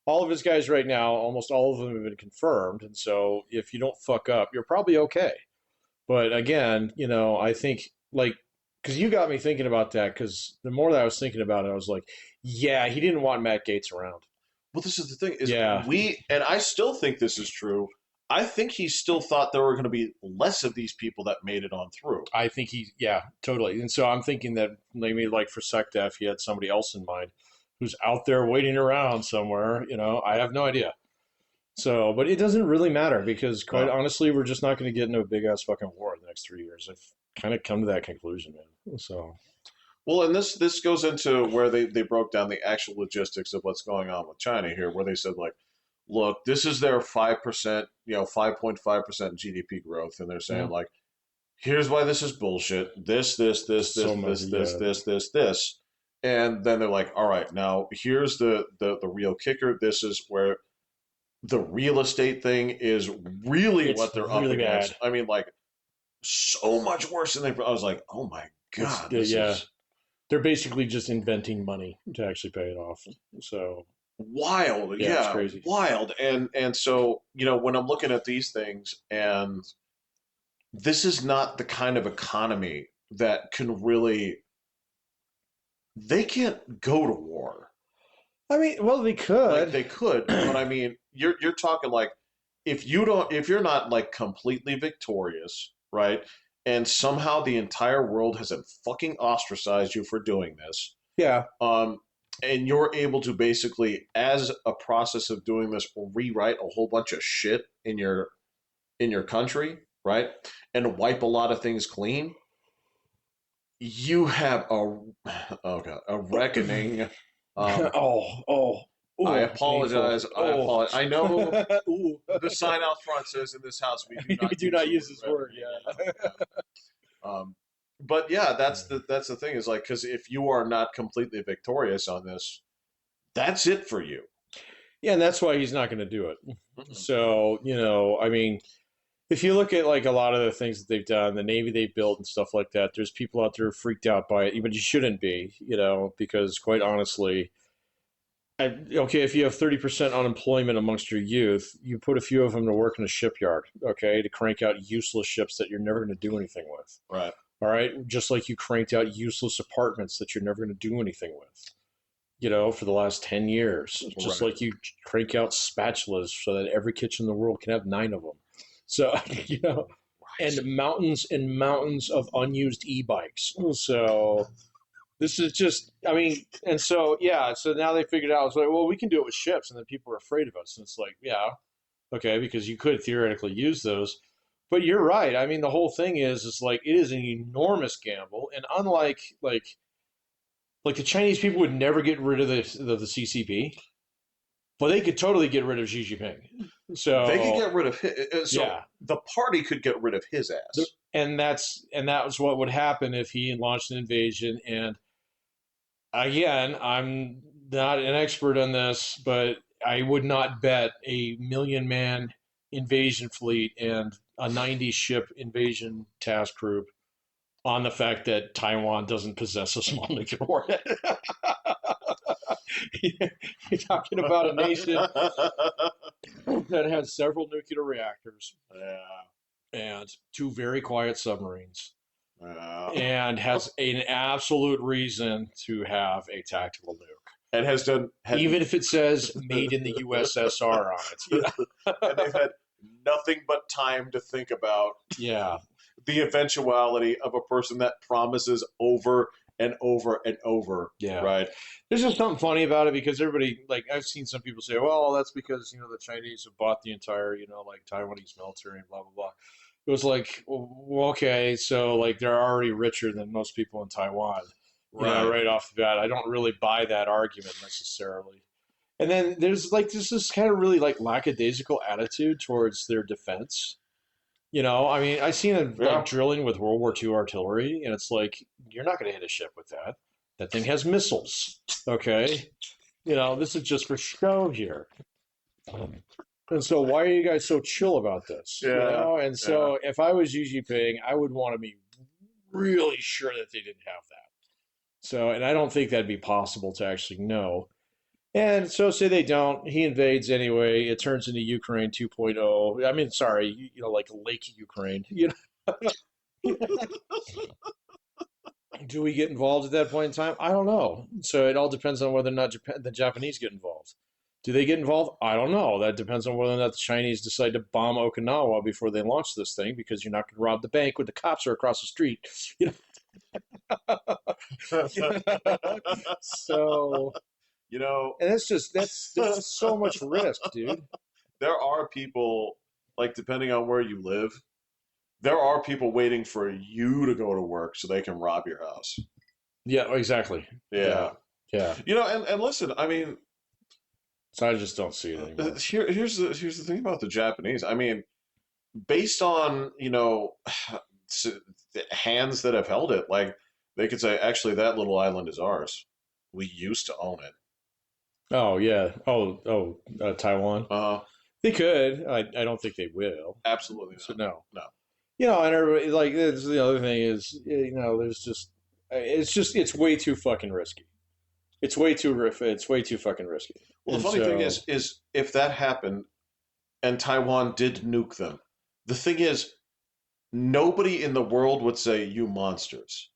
all of his guys right now, almost all of them have been confirmed. And so, if you don't fuck up, you're probably okay. But again, I think like because you got me thinking about that. Because the more that I was thinking about it, I was like, yeah, he didn't want Matt Gaetz around. Well, this is the thing: is Yeah. and I still think this is true. I think he still thought there were going to be less of these people that made it on through. I think yeah, totally. And so I'm thinking that maybe like for SecDef, he had somebody else in mind who's out there waiting around somewhere. I have no idea. So, but it doesn't really matter because quite honestly, we're just not going to get into a big ass fucking war in the next 3 years. I've kind of come to that conclusion, man. So, Well, and this goes into where they broke down the actual logistics of what's going on with China here, where they said like, look, this is their 5%, 5.5% GDP growth, and they're saying like, here's why this is bullshit. This, and then they're like, all right, now here's the real kicker. This is where the real estate thing is really It's what they're up really against. bad. I mean, like so much worse than I was like, oh my god, yeah. They're basically just inventing money to actually pay it off. So, Wild, Yeah, it's yeah, crazy. wild. And so, when I'm looking at these things, and this is not the kind of economy that can really, they can't go to war. I mean, well, they Like could. they could, but I mean, you're talking like, if you're not like completely victorious, right? And somehow the entire world hasn't fucking ostracized you for doing this, Yeah. um, and you're able to basically, as a process of doing this, rewrite a whole bunch of shit in your country, right? And wipe a lot of things clean. You have oh God, a reckoning. Um, Oh. I Oh, painful. apologize. I Oh. apologize. I know Ooh. the sign out front says in this house we do We not do use not the use word this word. reckoning. Yeah. Yeah, yeah. But yeah, that's the thing is like, because if you are not completely victorious on this, that's it for you. Yeah, and that's why he's not going to do it. Mm-mm. So, I mean, if you look at like a lot of the things that they've done, the Navy they built and stuff like that, there's people out there freaked out by it, but you shouldn't be, because quite honestly, okay, if you have 30% unemployment amongst your youth, you put a few of them to work in a shipyard, okay, to crank out useless ships that you're never going to do anything with. Right. All right, just like you cranked out useless apartments that you're never going to do anything with, for the last 10 years. Just Right. like you crank out spatulas so that every kitchen in the world can have 9 of them. So, Right. and mountains of unused e-bikes. So this is just, I mean, and so, yeah, so now they figured out, it's like, well, we can do it with ships. And then people are afraid of us. And it's like, yeah, okay, because you could theoretically use those. But you're right. I mean, the whole thing is like, it is an enormous gamble. And unlike, like the Chinese people would never get rid of the CCP, but they could totally get rid of Xi Jinping. They could So get rid of his, so yeah, the party could get rid of his ass. that was what would happen if he launched an invasion. And again, I'm not an expert on this, but I would not bet a 1,000,000-man invasion fleet and a 90 ship invasion task group on the fact that Taiwan doesn't possess a small nuclear warhead. You're talking about a nation that has several nuclear reactors Yeah. and 2 very quiet submarines Yeah. and has an absolute reason to have a tactical nuke. And has done Even if it says made in the USSR on it. and they've had nothing but time to think about Yeah. the eventuality of a person that promises over and over and over. Yeah. Right. There's just something funny about it because everybody, like, I've seen some people say, well, that's because, the Chinese have bought the entire, like, Taiwanese military and blah, blah, blah. It was like, well, okay, so, like, they're already richer than most people in Taiwan, Right. right off the bat. I don't really buy that argument necessarily. And then there's, like, this kind of really, like, lackadaisical attitude towards their defense. I mean, I seen them like Yeah. drilling with World War II artillery, and it's like you're not going to hit a ship with that. That thing has missiles. Okay, this is just for show here. And so, why are you guys so chill about this? Yeah. And so, if I was Xi Jinping, I would want to be really sure that they didn't have that. So, and I don't think that'd be possible to actually know. And so, say they don't, he invades anyway. It turns into Ukraine 2.0. I mean, sorry, like Lake Ukraine. Do we get involved at that point in time? I don't know. So it all depends on whether or not the Japanese get involved. Do they get involved? I don't know. That depends on whether or not the Chinese decide to bomb Okinawa before they launch this thing, because you're not going to rob the bank when the cops are across the street. So, You know, and that's so much risk, dude. there are people, like, depending on where you live, there are people waiting for you to go to work so they can rob your house. Yeah, exactly. Yeah. Yeah. And listen, I mean, So I just don't see it anymore. here's the thing about the Japanese. I mean, based on, the hands that have held it, like, they could say, actually, that little island is ours. We used to own it. Oh yeah. Taiwan. Uh, They could. I don't think they will. Absolutely So not. no. No. And everybody like the other thing is, there's just it's way too fucking risky. It's way too it's way too fucking risky. Well, the And funny thing so, is if that happened and Taiwan did nuke them, the thing is, nobody in the world would say, "You monsters."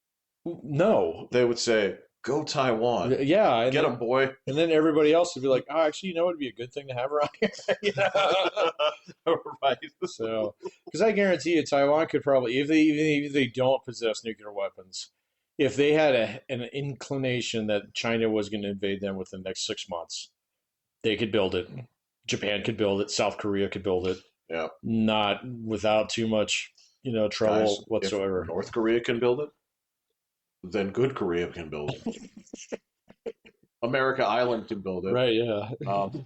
no, They would say, "Go Taiwan, yeah, get them, boy." and then everybody else would be like, oh, actually, you know, it'd be a good thing to have around here. You know? Right. So, because I guarantee you, Taiwan could probably, even if they don't possess nuclear weapons, if they had an inclination that China was going to invade them within the next 6 months, they could build it. Japan could build it. South Korea could build it. Yeah, Not without too much, guys, trouble if whatsoever. North Korea can build it, then good Korea can build it. America Island can build it. Right? Yeah. Um,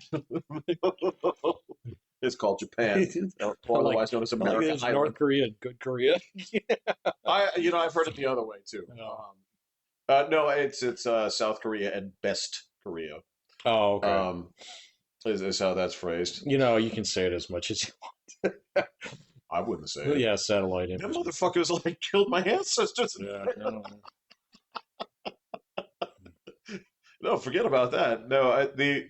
it's called Japan, or like, otherwise known as like America there's North Island. Korea and good Korea. I've heard it the other way too. Oh. No, it's South Korea and best Korea. Oh, okay. Is how that's phrased. You can say it as much as you I wouldn't say want. it. Yeah, satellite Them images. motherfuckers like killed my ancestors. Yeah, no. No, forget about that. No, the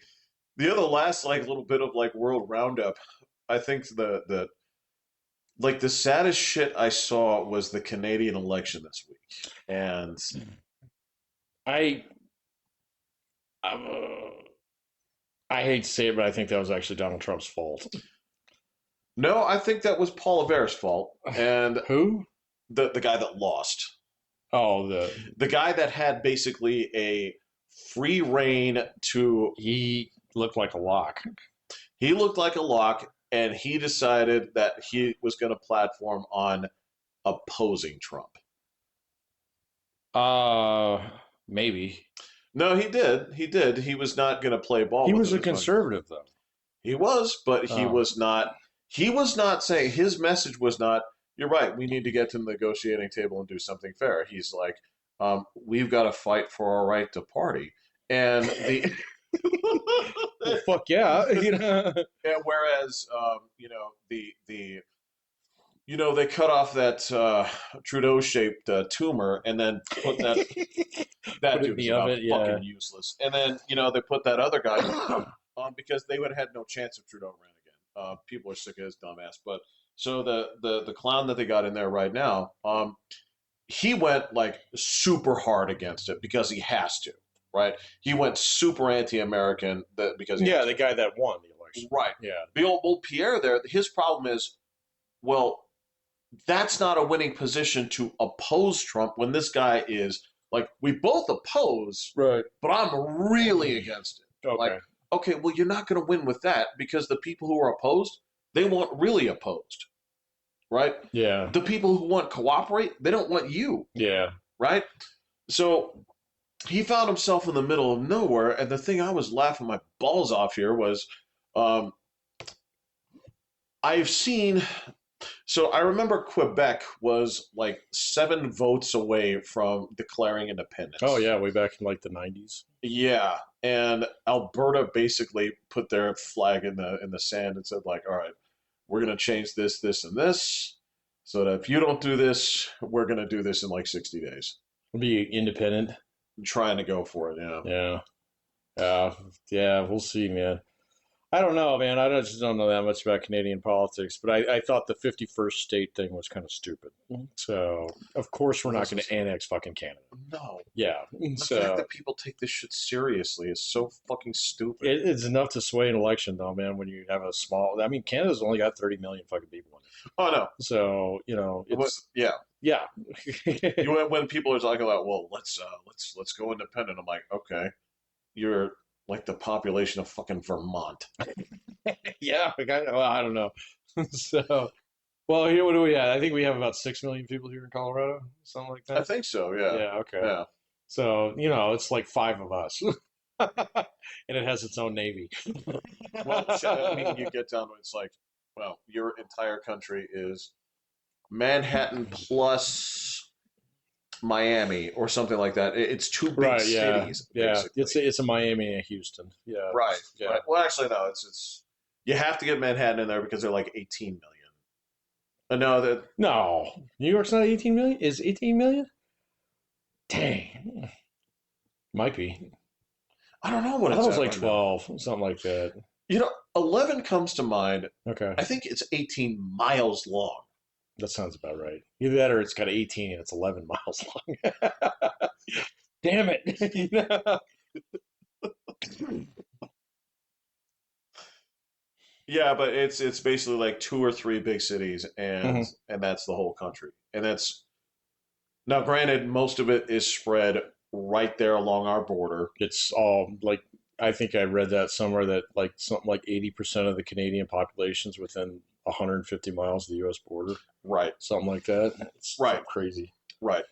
other last like little bit of like world roundup. I think the like the saddest shit I saw was the Canadian election this week, and I uh, I hate to say it, but I think that was actually Donald Trump's fault. no, I think that was Paul Avere's fault, and Who? the guy that lost, Oh, the guy that had basically a free reign to. he looked like a lock. He looked like a lock, and he decided that he was going to platform on opposing Trump. Maybe No, he did. He did. He was not going to play ball he with was it a as much. conservative though. He was, but he Oh, was not. He was not saying his message was not. You're right. We need to get to the negotiating table and do something fair. He's like, we've got to fight for our right to party, and the. well, fuck yeah. Yeah, whereas, they cut off that Trudeau-shaped tumor and then put that Put it in dude is the about oven. Yeah. fucking useless. And then they put that other guy on because they would have had no chance if Trudeau ran again. People are sick of his dumbass. But so the clown that they got in there right now, he went like super hard against it because he has to. Right, he went super anti-American because he Yeah, has the to. guy that won the election. Right. Yeah. The old Pierre there, his problem is, well, that's not a winning position to oppose Trump when this guy is like, we both oppose, Right. but I'm really against it. Okay. Like, okay, well, you're not going to win with that because the people who are opposed, they want really opposed, right? Yeah. The people who want cooperate, they don't want you, Yeah. right? So he found himself in the middle of nowhere, and the thing I was laughing my balls off here was, um, I've seen. So I remember Quebec was like 7 votes away from declaring independence. Oh yeah, way back in like the 90s. Yeah, and Alberta basically put their flag in the sand and said like, all right, we're gonna change this, this, and this, so that if you don't do this, we're gonna do this in like 60 days. Be independent. I'm trying to go for it. Yeah. Yeah. Yeah, we'll see, man. I don't know, man. Just don't know that much about Canadian politics, but I thought the 51st state thing was kind of stupid. So, of course, we're not going to annex fucking Canada. No. Yeah. The So, fact that people take this shit seriously is so fucking stupid. it's enough to sway an election, though, man, when you have a small. I mean, Canada's only got 30 million fucking people in it. Oh no. So, it's. Yeah. Yeah. When people are talking about, well, let's go independent, I'm like, okay, you're like the population of fucking Vermont. Yeah. I don't know. So, well, here, what do we have? I think we have about 6 million people here in Colorado, something like I that. think so. Yeah. Yeah. Okay. Yeah. So, it's like 5 of us. And it has its own navy. Well, I mean, you get down to it's like, well, your entire country is Manhattan plus Miami or something like that. It's 2 big Right, yeah. cities. Yeah. Basically. It's a Miami and a Houston. Yeah. Right. Yeah. Right. Well, actually, no. It's you have to get Manhattan in there because they're like 18 million. No, that No. New York's not 18 million? Is 18 million? Dang. Might be. I don't know what I it's thought it was at like right now. 12, something like that. 11 comes to mind. Okay. I think it's 18 miles long. That sounds about right. Either that or it's got 18 and it's 11 miles long. Damn it. Yeah, but it's basically like two or three big cities, and Mhm. that's the whole country. And that's now, granted, most of it is spread right there along our border. It's all like, I think I read that somewhere that like something like 80% of the Canadian population's within 150 miles of the US border. Right, Something like that. It's right, something crazy. right.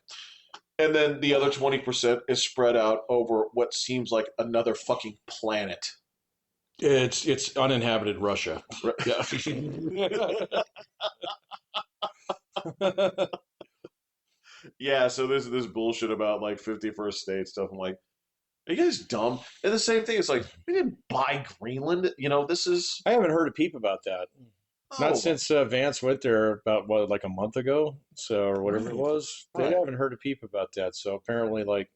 And then the other 20% is spread out over what seems like another fucking planet. It's uninhabited Russia. Right. Yeah. Yeah, so there's this bullshit about like 51st state stuff. I'm like, are you guys dumb? And the same thing is like, we didn't buy Greenland. This is I haven't heard a peep about that. Not oh since Vance went there about what, like a month ago, so or whatever it right, was. They right. haven't heard a peep about that. So apparently, like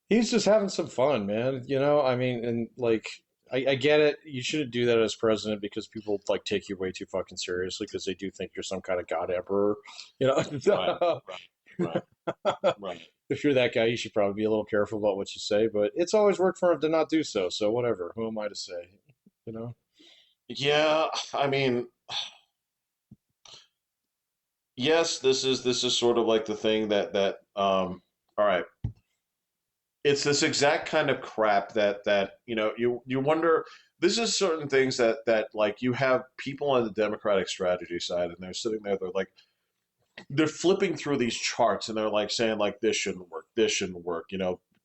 he's just having some fun, man. I mean, and like I get it. You shouldn't do that as president because people like take you way too fucking seriously because they do think you're some kind of god emperor. You Right, know, right, right, right. if you're that guy, you should probably be a little careful about what you say. But it's always worked for him to not do so. So whatever. Who am I to say? You know. Yeah, I mean, yes, this is sort of like the thing all right. It's this exact kind of crap that you wonder. This is certain things that like you have people on the Democratic strategy side, and they're sitting there. They're flipping through these charts, and they're like saying like this shouldn't work, this shouldn't work.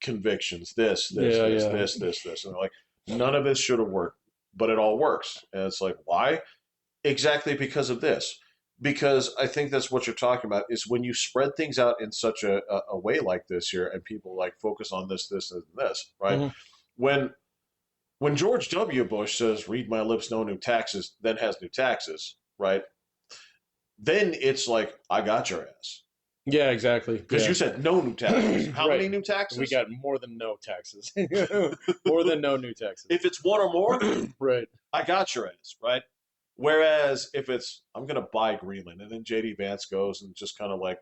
Convictions, Yeah, yeah. this, and they're like none of this should have worked, but it all works. And it's like why? Exactly because of this. Because I think that's what you're talking about is when you spread things out in such a way like this here, and people like focus on this, and this, right? Hmm. When when George W. Bush says, "Read my lips, no new taxes," then has new taxes, right? Then it's like, I got your ass. Yeah, exactly. Because Yeah. you said no new taxes. How Right. many new We taxes? got more than no taxes. More than no new taxes. If it's one or more, Right. I got your ass, right? Whereas if it's I'm gonna buy Greenland, and then JD Vance goes and just kind of like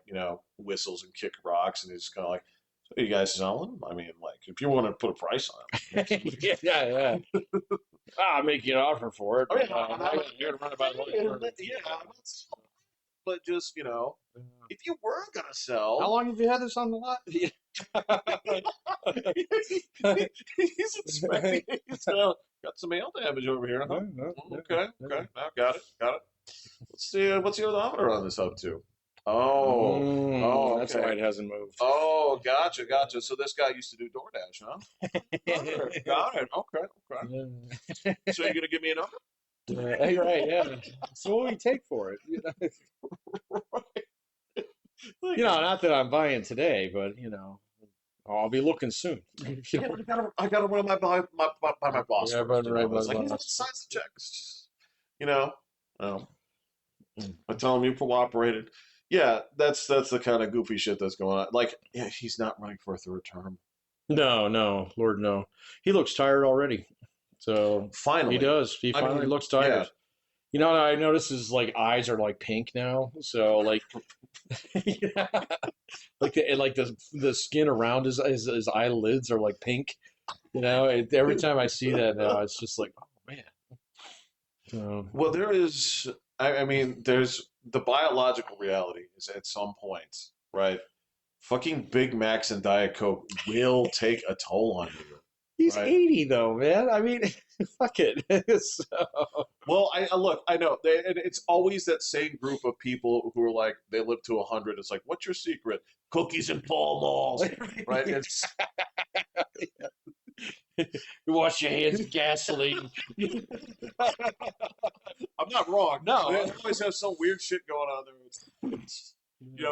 whistles and kick rocks, and he's kind of like, "So you guys selling? I mean, like if you want to put a price on it, Yeah, yeah. I'll make you an offer for it. I mean, But, I'm not here to run it by the lawyer. yeah, I'm not selling, but just if you were gonna How sell, long have you had this on the lot? he's inspecting. He's got some mail damage over here, huh? Okay, okay, now got it. Let's see. What's the odometer on this up to? Oh, oh, That's why okay. it hasn't moved. Oh, gotcha. So this guy used to do DoorDash, huh? Got it. Okay, okay. So you're gonna give me a number? Hey, right, yeah. So what do we take for it? Not that I'm buying today, but I'll be looking soon. Yeah, I gotta run by my boss Yeah, first. but right, It's like but he's not signs the checks. You know, um, I tell him you cooperated. Yeah, that's the kind of goofy shit that's going on. Like, yeah, he's not running for a third term. no, no, Lord, no. He looks tired already. So he Finally, does. He I finally mean, looks yeah, tired. I notice his like eyes are like pink now. So like, yeah, like the skin around his eyelids are like pink. Every time I see that now, it's just like, oh man. well, there is. I mean, there's the biological reality is at some point, right? Fucking Big Macs and Diet Coke will take a toll on you, He's right? 80 though, man. I mean, fuck it. So, Well, I look, I know, and it's always that same group of people who are like they live to 100. It's like, what's your secret? Cookies and Pall Malls, right? It's you wash your hands with gasoline. I'm not wrong. No. They always have some weird shit going on there.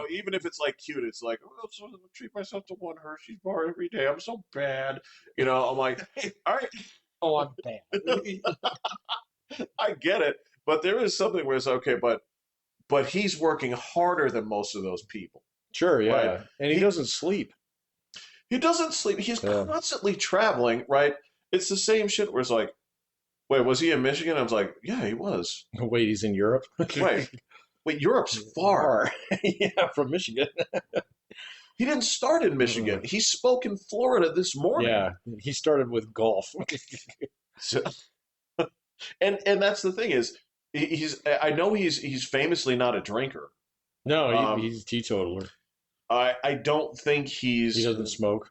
Even if it's like cute, it's like, oh, so I treat myself to one Hershey's bar every day. I'm so bad. I'm like, all right, Oh, I'm bad. I get it, but there is something where it's okay, but he's working harder than most of those people, Sure, right? yeah. And he He doesn't sleep. He doesn't sleep. He's constantly traveling, right? It's the same shit where it's like, wait, was he in Michigan? I was like, yeah, he was. Wait, he's in Europe? Wait, Europe's far. Yeah, from Michigan. He didn't start in Michigan. He spoke in Florida this morning. Yeah, he started with golf. So, and that's the thing is, he's. I know he's famously not a drinker. No, he's a teetotaler. I don't think He doesn't smoke.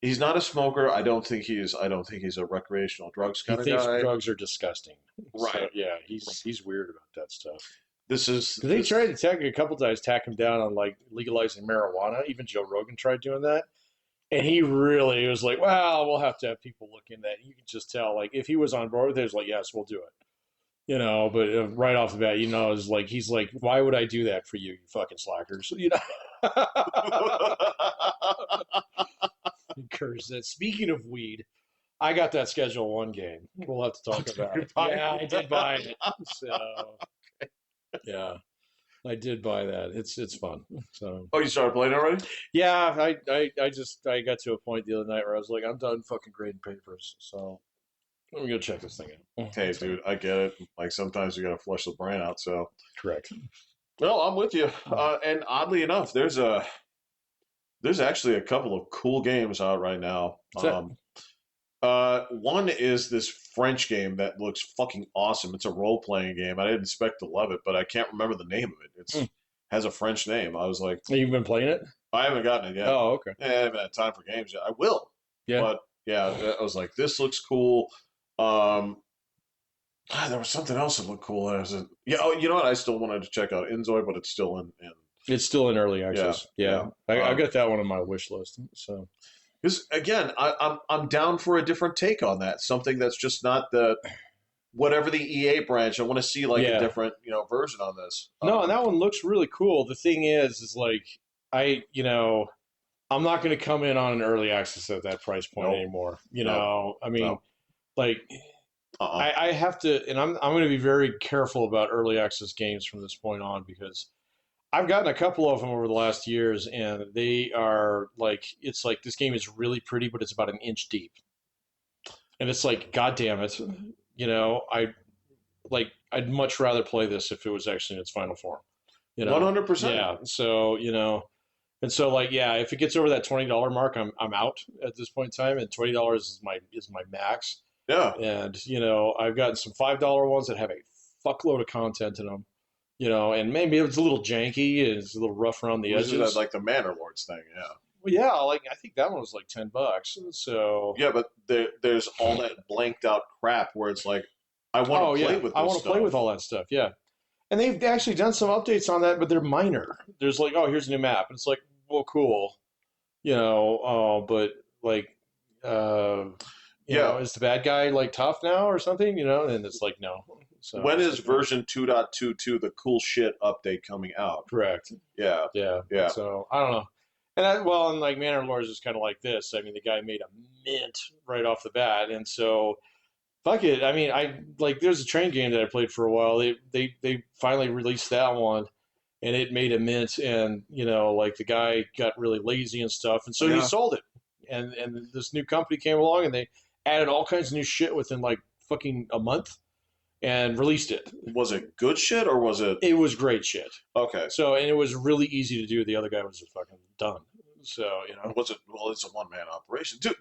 he's not a smoker. I don't think he's a recreational drugs He kind of thinks guy. drugs are disgusting. Right. So, yeah, he's weird about that stuff. This is Because they tried to tack a couple times, tack him down on like legalizing marijuana. Even Joe Rogan tried doing that, and he really was like, "Well, we'll have to have people look in that." You can just tell, like, if he was on board with it, he was like, "Yes, we'll do it." You know, but right off the bat, you know, is like he's like, "Why would I do that for you, you fucking slackers?" You know. Encourage that. Speaking of weed, I got that Schedule 1 game. We'll have to talk about it. Yeah, I did buy it. So yeah, I did buy that. It's fun. So Oh, you started playing already? yeah, I got to a point the other night where I was like, I'm done fucking grading papers. So let me go check this thing out. Hey, dude, I get it. Like sometimes you gotta flush the brain out. So, Correct. well, I'm with you. And oddly enough, there's actually a couple of cool games out right now. What's that? One is this French game that looks fucking awesome. It's a role playing game. I didn't expect to love it, but I can't remember the name of it. It's has a French name. I was like, You've been playing it? I haven't gotten it yet. Oh, okay. I haven't had time for games yet. I will. Yeah. But yeah, I was like, this looks cool. There was something else that looked cool. Yeah. Oh, you know what? I still wanted to check out Inzoi, but it's still in. It's still in early access. Yeah. I got that one on my wish list. So because again, I'm down for a different take on that. Something that's just not the whatever the EA branch. I want to see like a different version on this. No, and that one looks really cool. The thing is like I'm not going to come in on an early access at that price point anymore. You know, I mean, like. I have to, and I'm going to be very careful about early access games from this point on because I've gotten a couple of them over the last years, and they are like, it's like this game is really pretty, but it's about an inch deep, and it's like, God damn it, I'd much rather play this if it was actually in its final form. 100%. Yeah. So and so like if it gets over that $20 mark, I'm out at this point in time, and $20 is my max. Yeah. And, I've gotten some $5 ones that have a fuckload of content in them, and maybe it's a little janky and it's a little rough around the edges. That, like the Manor Lords thing, yeah. Well, yeah, like I think that one was like $10. So yeah, but there's all that blanked out crap where it's like, I want to play with this I want to play with all that stuff, yeah. And they've actually done some updates on that, but they're minor. There's like, oh, here's a new map. And it's like, well, cool. But like, is the bad guy like tough now or something? And it's like no. So when is version 2.22 the cool shit update coming out? Correct. Yeah. So I don't know. And like Manor Lords is kind of like this. I mean, the guy made a mint right off the bat, and so fuck it. I mean, there's a train game that I played for a while. They finally released that one, and it made a mint, and like the guy got really lazy and stuff, and so he sold it. And this new company came along, and they added all kinds of new shit within like fucking a month and released it. Was it good shit or was it? It was great shit. Okay. So, and it was really easy to do. The other guy was just fucking done. So, Was it? Well, it's a one-man operation. Dude,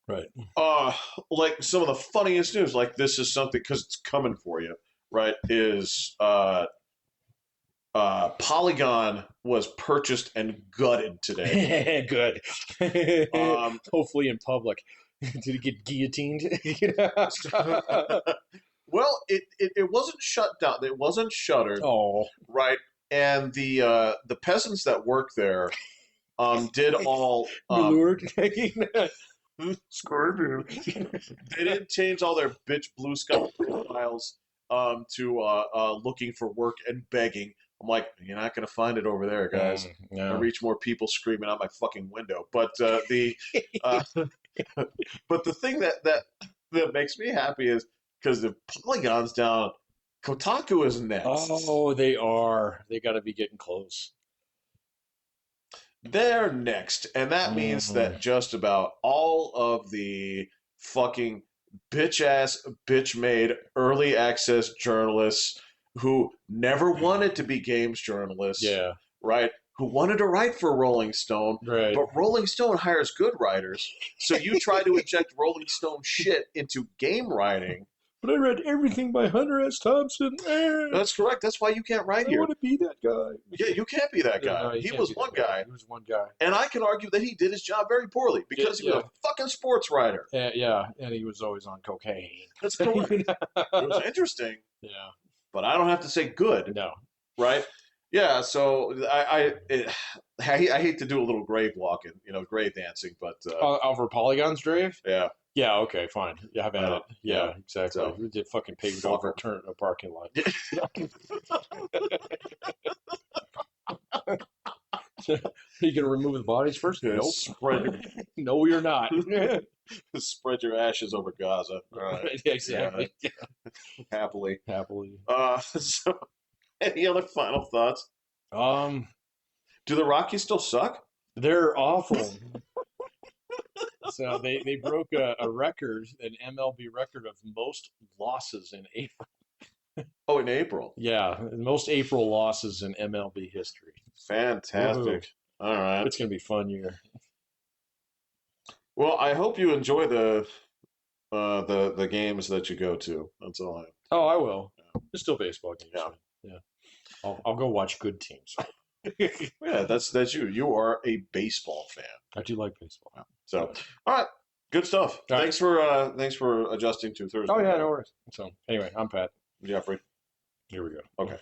right. Like some of the funniest news, like this is something, because it's coming for you, right, is Polygon was purchased and gutted today. Good. Hopefully in public. Did it get guillotined? Well, it wasn't shut down. It wasn't shuttered. Oh, right. And the peasants that work there did all Scorpion. They didn't change all their bitch blue sky profiles to looking for work and begging. I'm like, you're not going to find it over there, guys. No. I reach more people screaming out my fucking window. But but the thing that makes me happy is because the Polygon's down, Kotaku is next. Oh, they are. They got to be getting close. They're next, and that means that just about all of the fucking bitch ass, bitch made early access journalists who never wanted to be games journalists, Yeah. right? Who wanted to write for Rolling Stone, Right. but Rolling Stone hires good writers. So you try to inject Rolling Stone shit into game writing. But I read everything by Hunter S. Thompson. That's correct. That's why you can't write I here. want to be that guy. Yeah, you can't be that guy. No, He can't was be one that guy. He was one guy. And I can argue that he did his job very poorly because he was a fucking sports writer. Yeah, and he was always on cocaine. That's correct. It was interesting, Yeah. but I don't have to say good, No. right? Yeah, so I hate to do a little grave walking, grave dancing, but Over Polygon's grave? yeah. Yeah, okay, fine. Yeah, have at it. Yeah, exactly. So, We did fucking paved fuck over, him. turn a parking lot. You gonna remove the bodies first? Yeah, Nope. No, you're not. Spread your ashes over Gaza. All right. Yeah, exactly. Yeah. Happily. Happily. So, any other final thoughts? Do the Rockies still suck? They're awful. So they broke a record, an MLB record of most losses in April. Oh, in April. Yeah, most April losses in MLB history. Fantastic. All right. It's gonna be a fun year. Well, I hope you enjoy the games that you go to. That's all I. Oh, I will. There's still baseball games. Yeah. Yeah. I'll go watch good teams. Yeah, that's you. You are a baseball fan. I do like baseball. Yeah. So, all right, good stuff. All thanks for adjusting to Thursday. Oh yeah, no worries. So anyway, I'm Pat. Jeffrey. Here we go. Okay.